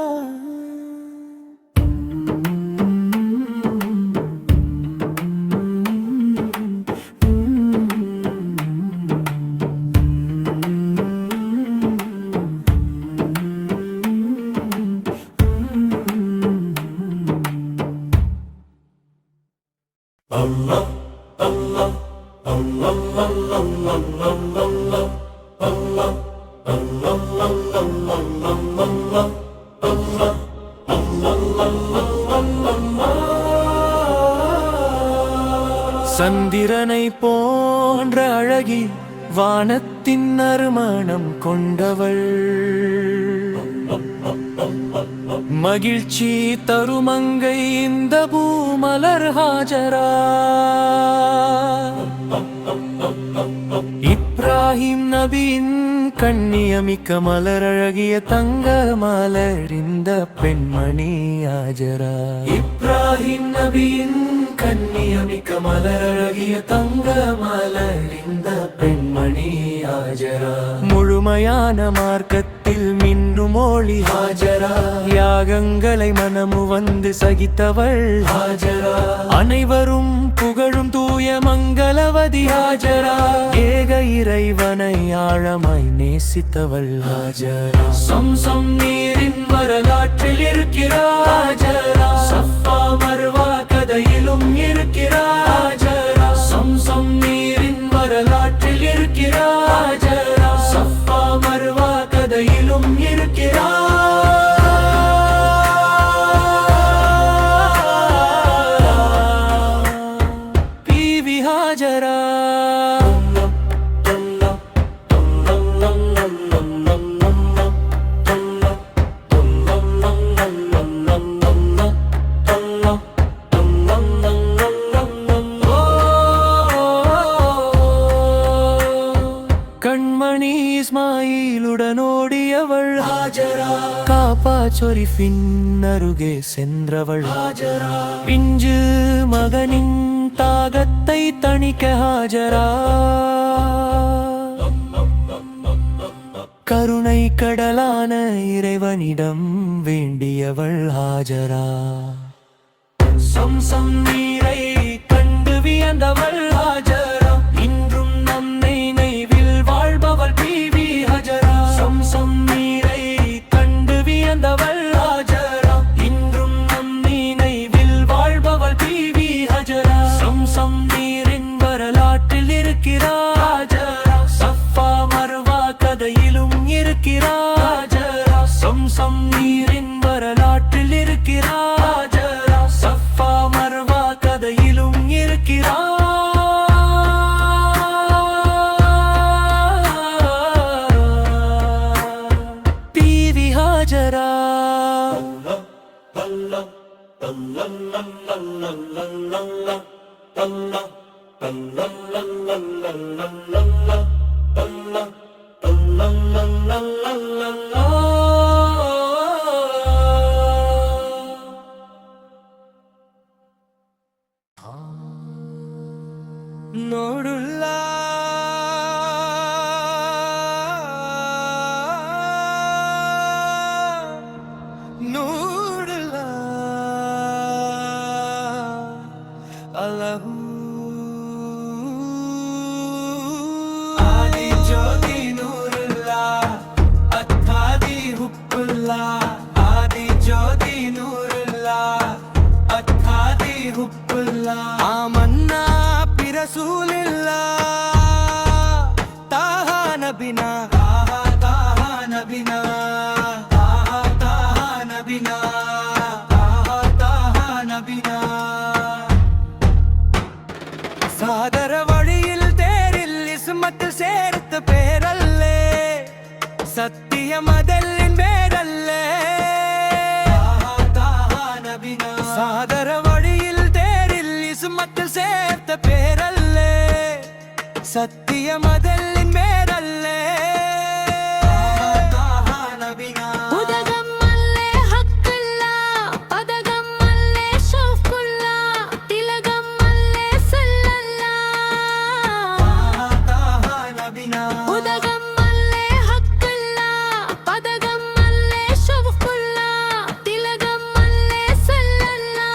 [SPEAKER 2] சந்திரனை போன்ற அழகி வானத்தின் நறுமணம் கொண்டவள் மகிழ்ச்சி தருமங்கை இந்த பூமலர் ஹாஜரா இப்ராஹிம் நபியின் கண்ணியமிக்க மலரழகிய தங்க மலர் இந்த பெண்மணி ஹாஜரா இப்ராஹிம் நபியின் கண்ணியமிக்க மலரழகிய தங்க மலர் இந்த பெண்மணி ஹாஜரா முழுமையான மார்க்கத்தில் மின்னும் ஒளி ஹாஜரா யாகங்களை மனமு வந்து சகித்தவள் ஹாஜரா அனைவரும் புகழும் தூய மங்களவதி ஹாஜரா ஏக இறைவனை ஆழமாய் நேசித்தவள் ஹாஜரா சம்சம் நீரின் வரலாற்றில் இருக்கிறார் ஹாஜரா சஃபா மர்வா கதையிலும் இருக்கிறார் ஹாஜரா சம்சம் நீரின் வரலாற்றில் இருக்கிறார் ஹாஜரா சஃபா மர்வா கதையிலும் இருக்கிறார் பீவி ஹாஜரா கண்மணி இஸ்மாயிலுடனோடியவள் ஹாஜரா காபா ஷரீஃபின் அருகே சென்றவள் ஹாஜரா பிஞ்சு மகனின் தாகத்தை தணிக்க ஹாஜரா கருணை கடலான இறைவனிடம் வேண்டியவள் ஹாஜரா சம்சம் நீரை கண்டு வியந்தவள் ஹாஜரா இன்றும் நம் நினைவில் வாழ்பவள் பீவி ஹாஜரா சம்சம் நீரை கண்டு வியந்தவள் ஹாஜரா இன்றும் நம் நினைவில் வாழ்பவள் பீவி ஹாஜரா சம்சம் நீரின் வரலாற்றில் இருக்கிறார் ஹாஜரா சஃபா மர்வா கதையிலும் இருக்கிறார் ஹாஜரா சம்சம் நீரின் வரலாற்றில் இருக்கிறார் ஹாஜரா சஃபா மர்வா கதையிலும் இருக்கிறார் பீவி ஹாஜரா நோடுல்லா நூடுல்லா அல்லாஹு ஆதி ஜோதி நூருல்லா அத்தாதி ஹுப்புல்லா ஆதி ஜோதி நூருல்லா சத்தியமதலின் மேரல்லே நபினா
[SPEAKER 3] உதகம் மல்லே ஹக்குல்லா பதகம் மல்லே ஷௌஃகுல்லா திலகம் மல்லே ஸல்லல்லா
[SPEAKER 2] நபினா
[SPEAKER 3] உதகம் மல்லே ஹக்குல்லா பதகம் மல்லே ஷௌஃகுல்லா திலகம் மல்லே ஸல்லல்லா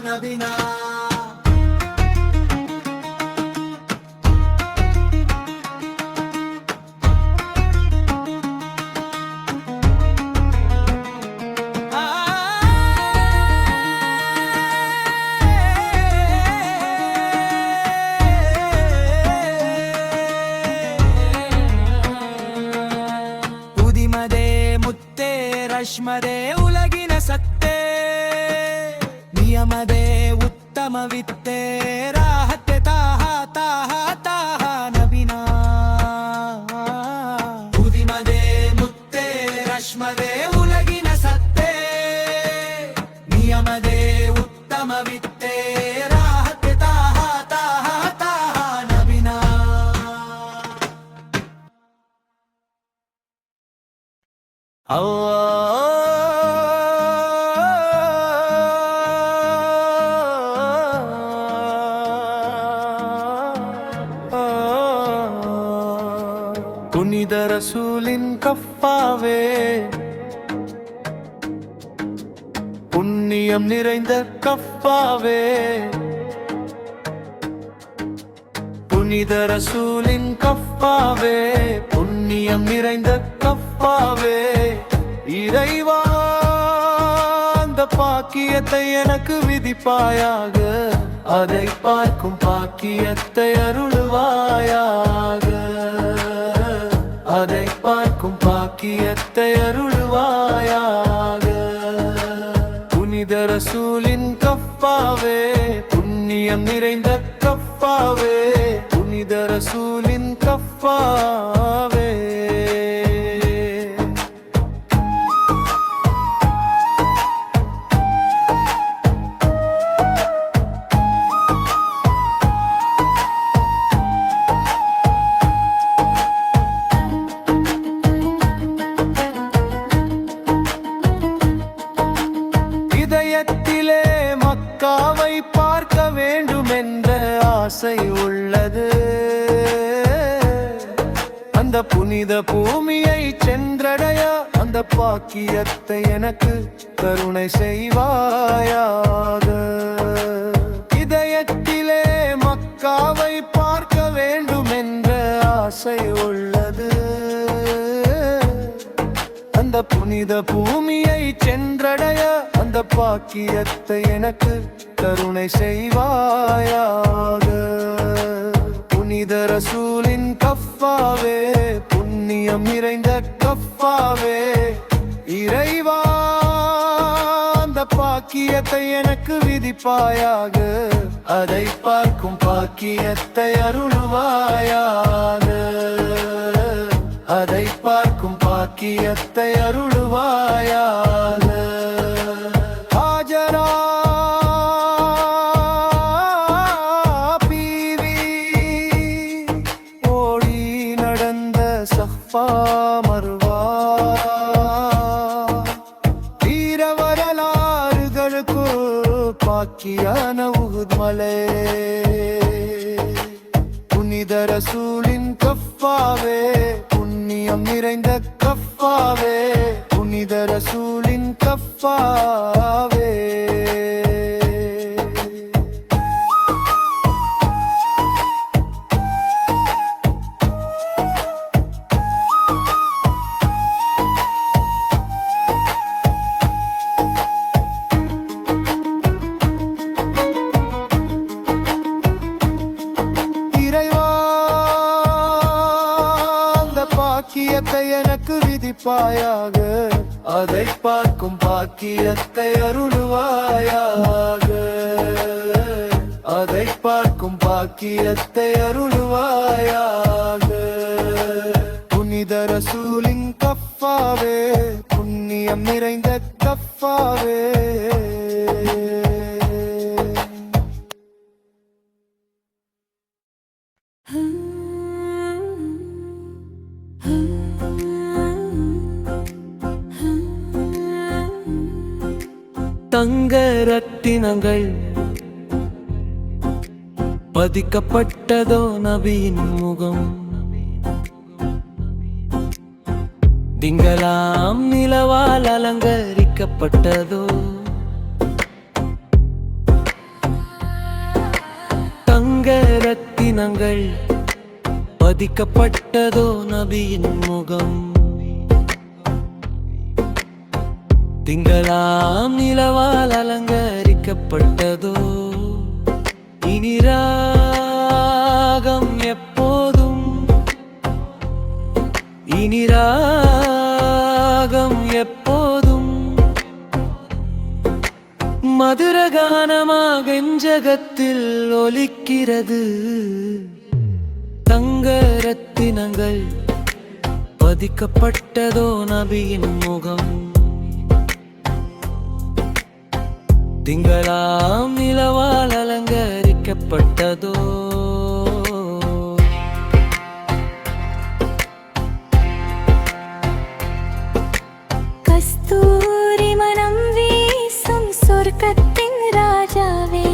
[SPEAKER 2] நபினா புதிமதே முத்தே ரஷ்மதே உலகின சத்தே நியமதே உத்தம வித்தே ராஹத்தே தாஹா தாஹா தாஹா நபினா புதிமதே முத்தே ரஷ்மதே உலகின சத்தே நியமதே உத்தம வித்தே ராஹத்தே தாஹா தாஹா தாஹா நபினா புனித ரசூலின் கஃபாவே புண்ணியம் நிறைந்த கஃபாவே புனித ரசூலின் கஃபாவே புண்ணியம் நிறைந்த கஃபாவே இறைவா அந்த பாக்கியத்தை எனக்கு விதிப்பாயாக அதை பார்க்கும் பாக்கியத்தை அருளுவாயாக அதை பார்க்கும் பாக்கியத்தை அருளுவாயாக புனித ரசூலின் கஃபாவே புண்ணியம் நிறைந்த கஃபாவே புனித ரசூலின் கஃபாவே இதயத்திலே மக்காவை பார்க்க வேண்டும் என்ற ஆசை உள்ளது அந்த புனித பூமியை சென்றடைய அந்த பாக்கியத்தை எனக்கு கருணை செய்வாயாக இதயத்திலே மக்காவை பார்க்க வேண்டும் என்ற ஆசை உள்ளது அந்த புனித பூமியை சென்றடைய அந்த பாக்கியத்தை எனக்கு கருணை செய்வாயாக புனித ரசூலின் கஃபாவே புண்ணியம் நிறைந்த கஃபாவே இறைவா அந்த பாக்கியத்தை எனக்கு விதிப்பாயாக அதை பார்க்கும் பாக்கியத்தை அருளுவாயாக அதை பார்க்கும் பாக்கியத்தை அருளுவாயாக ஹாஜரா பீவி ஓடி நடந்த சஃபா மர்வா வீர வரலாறுகளுக்கு பாக்கியான உஹுத் மலை புனித ரசூலின் கஃபாவே புண்ணியம் நிறைந்த கஃபாவே புனித ரசூலின் கஃபாவே பாக்கியத்தை எனக்கு விதிப்பாயாக அதை பார்க்கும் பாக்கியத்தை அருளுவாயாக அதை பார்க்கும் பாக்கியத்தை அருளுவாயாக புனித ரசூலின் கஃபாவே புண்ணியம் நிறைந்த கஃபாவே தங்க ரத்தினங்கள் பதிக்கப்பட்டதோ நபியின் முகம். திங்களாம் நிலவால் அலங்கரிக்கப்பட்டதோ தங்க ரத்தினங்கள் பதிக்கப்பட்டதோ நபியின் முகம். திங்களாம் நிலவால் அலங்கரிக்கப்பட்டதோ. இனி ராகம் எப்போதும், இனி ராகம் எப்போதும் மதுரகானமாக ஜகத்தில் ஒலிக்கிறது. தங்க ரத்தினங்கள் பதிக்கப்பட்டதோ நபியின் முகம். திங்களாம் நிலவால் அலங்கரிக்கப்பட்டதோ.
[SPEAKER 3] கஸ்தூரி மனம் வீசும் சொர்க்கத்தின் ராஜாவே,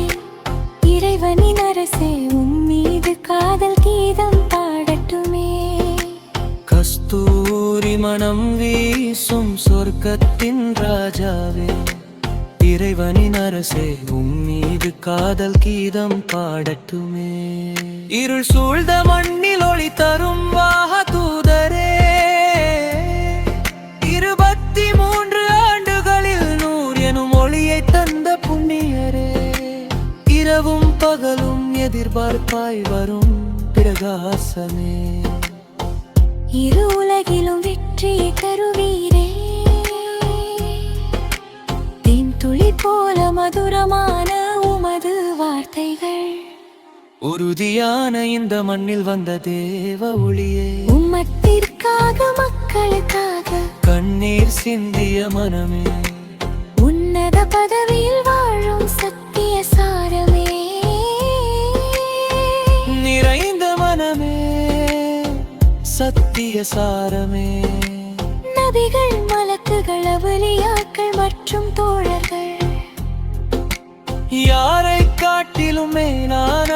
[SPEAKER 3] இறைவனின் அரசே, உம்மீது காதல் கீதம் பாடட்டுமே.
[SPEAKER 2] கஸ்தூரி மனம் வீசும் சொர்க்கத்தின் ராஜாவே, இறைவனின் அரசே, உம்மீது காதல் கீதம் பாடட்டுமே. இருள் சூழ்ந்த மண்ணில் ஒளி தரும் வாக தூதரே, 23 ஆண்டுகளில் 100 எனும் ஒளியை தந்த புண்ணியரே, இரவும் பகலும் எதிர்பார்ப்பாய் வரும் பிரகாசமே.
[SPEAKER 3] இரு உலகிலும் வெற்றியை தருவீரே, துளி போல மதுரமான உமது வார்த்தைகள்.
[SPEAKER 2] உறுதியான இந்த மண்ணில் வந்த தேவ ஒளியே,
[SPEAKER 3] உம்மத்திற்காக மக்களுக்காக
[SPEAKER 2] கண்ணீர் சிந்திய மனமே,
[SPEAKER 3] உன்னத பதவியில் வாழும் சத்திய சாரமே.
[SPEAKER 2] நிறைந்த மனமே, சத்திய சாரமே.
[SPEAKER 3] நபிகள், மலக்குகள், அவலியாக்கள் மற்றும் தோழர்கள்,
[SPEAKER 2] யாரை காட்டிலும் மேலான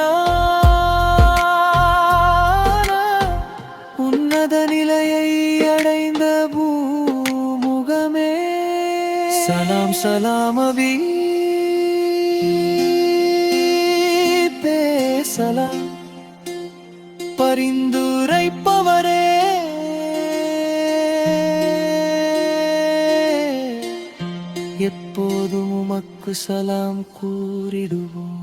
[SPEAKER 2] உன்னத நிலையை அடைந்த பூமுகமே. சலாம் சலாம் அபி பேசலாம் பரிந்துரைப்பவரே, எப்போதும் உமக்கு சலாம் கூறிடுவோம்.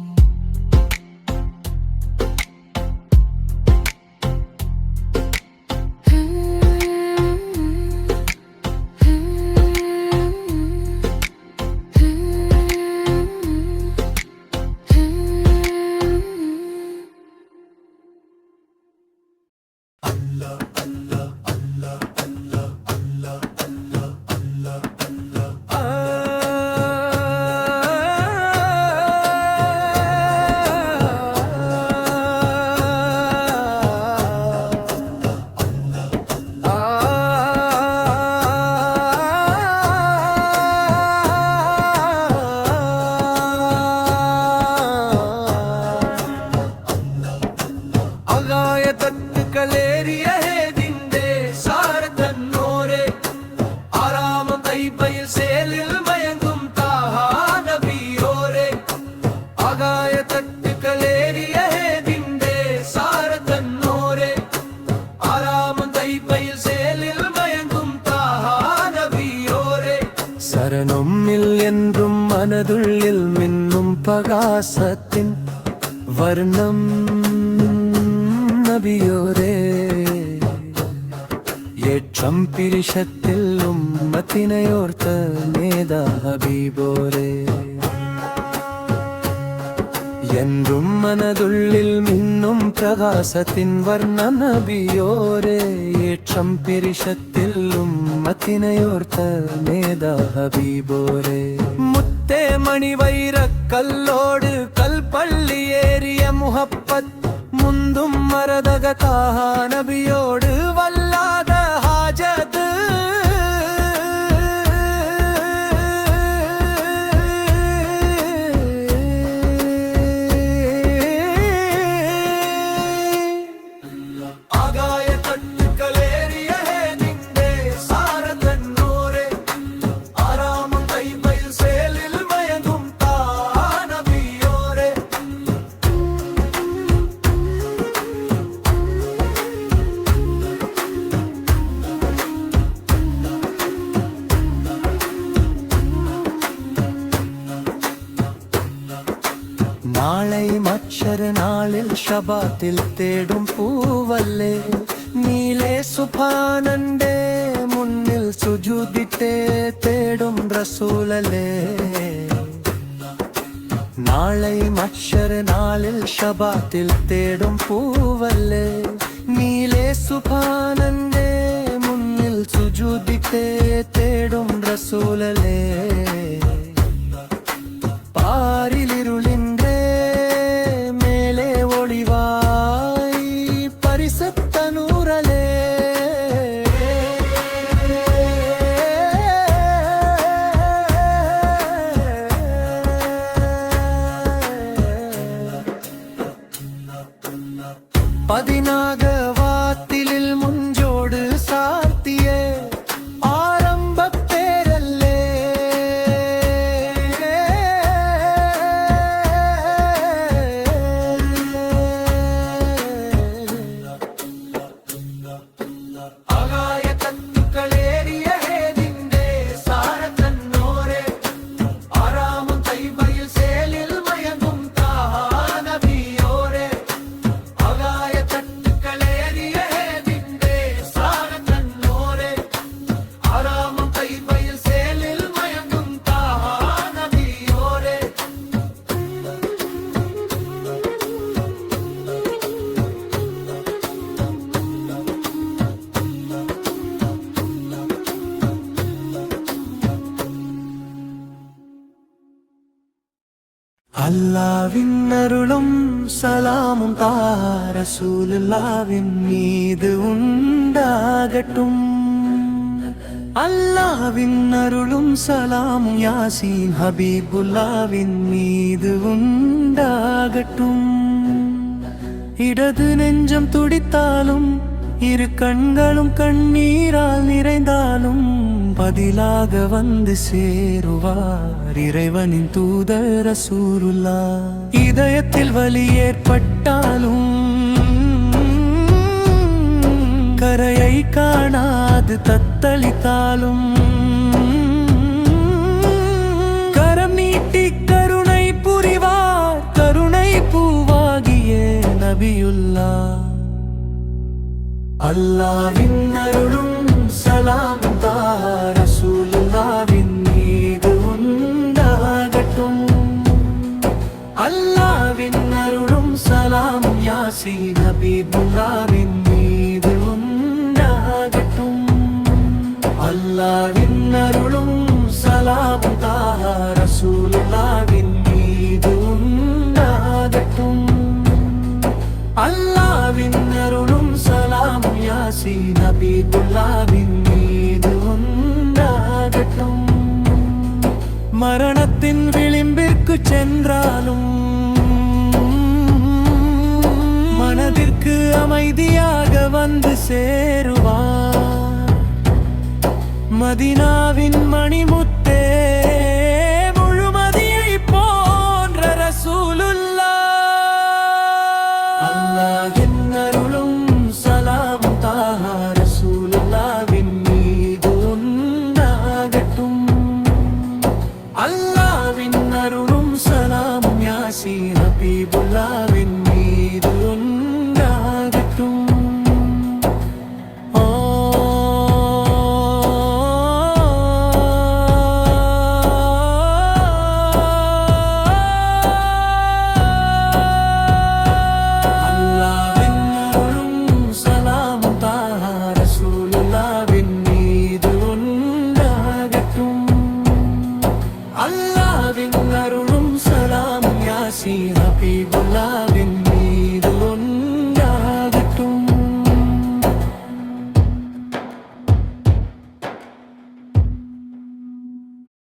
[SPEAKER 2] சரணமில் என்றும் மனதுள்ளில் மின்னும் பிரகாசத்தின் வர்ணம் நபியோரே, ஏற்றம் பிரிஷத்தில் உம்மத்தினையோர்த்த நேதா ஹபீபோரே. என்றும் மனதுள்ளில் மின்னும் பிரகாசத்தின் வர்ணம் நபியோரே, ஏற்றம் பிரிஷத்தில் உம்மத்தினையோர்த்த நேதா ஹபீபோரே. முத்தே மணி வைரக் கல்லோடு கல்பள்ளி ஏறிய முஹப்பத் முந்தும் மரதக தாஹா நபியோடு வல்லாத ஹாஜத். നാളെ മക്ഷര നാളിൽ ശബാത്തിൽ തേടും പൂവല്ലേ നീലേ സുഭാനന്റെ മുന്നിൽ സുജൂദിട്ടേ തേടും റസൂലല്ലേ നാളെ മക്ഷര നാളിൽ ശബാത്തിൽ തേടും പൂവല്ലേ നീലേ സുഭാനന്റെ മുന്നിൽ സുജൂദിട്ടേ തേടും റസൂലല്ലേ പാരിലിരുളിൻ്റെ മേലെ ഒളിവായി പരിസത്തനൂറലേ പതിനാഗവാത്തിലിൽ മുഞ്ചോട് സാർത്തിയേ ആരംഭപ്പേരല്ലേ ആകായ തത്തുക്കളേറിയ ഹേദിന്റെ സാരത്തന്നോരെ ആറാമും തൈബയിൽ സേലിൽ മയങ്ങും താനബിയോരെ ആകായ തട്ടുക്കളേറിയ ഹേദിന്റെ സാരത്തന്നോരെ ആറാമും തൈബയിൽ സേലിൽ മയങ്ങും താനബിയോരെ അല്ലാവിൻ അരുളും സലാമും റസൂലുള്ളാഹിൻ മീത് ഉണ്ടാകട്ടും അല്ലാവിൻ അരുളും സലാമും യാസീൻ ഹബീബുല്ലാഹിൻ മീത് ഉണ്ടാകട്ടും இடது நெஞ்சம் துடித்தாலும் இரு கண்களும் கண்ணீரால் நிறைந்தாலும் பதிலாக வந்து சேருவார் இறைவனின் தூதர் ரசூலுல்லாஹ் இதயத்தில் வலி ஏற்பட்டாலும் கரையை காணாது தத்தளித்தாலும் கரம் நீட்டி கருணை புரிவார் கருணை பூவாகிய நபியுல்லாஹ் அல்லாஹ்வின் அருளும் சலாமும் ரசூலுல்லாஹின் மீது உண்டாகட்டும் அல்லாஹ்வின் அருளும் சலாமும் யாசீன் ஹபீபுல்லாஹின் மீது உண்டாகட்டும் அல்லாஹ்வின் அருளும் சலாமும் ரசூலுல்லாஹின் மீது உண்டாகட்டும் அல்லாஹ்வின் அருளும் சலாமும் யாசீன் ஹபீபுல்லாஹின் மீது உண்டாகட்டும் மரணத்தின் விளிம்பிற்கு சென்றாலும் மனதிற்கு அமைதியாக வந்து சேருவார் மதீனாவின் மணிமுத்தே முழுமதியை போன்ற ரசூலுல்லாஹ் அல்லாஹ்வின் அருளும் சலாமும் ரசூலுல்லாஹின் மீது உண்டாகட்டும் அல்லாஹ்வின் அருளும் சலாமும் யாசீன் ஹபீபுல்லாஹின் மீது உண்டாகட்டும் அல்லாஹ்வின் அருளும் சலாமும் ரசூலுல்லாஹின் மீது உண்டாகட்டும் அல்லாஹ்வின் அருளும் சலாமும் யாசீன் ஹபீபுல்லாஹ்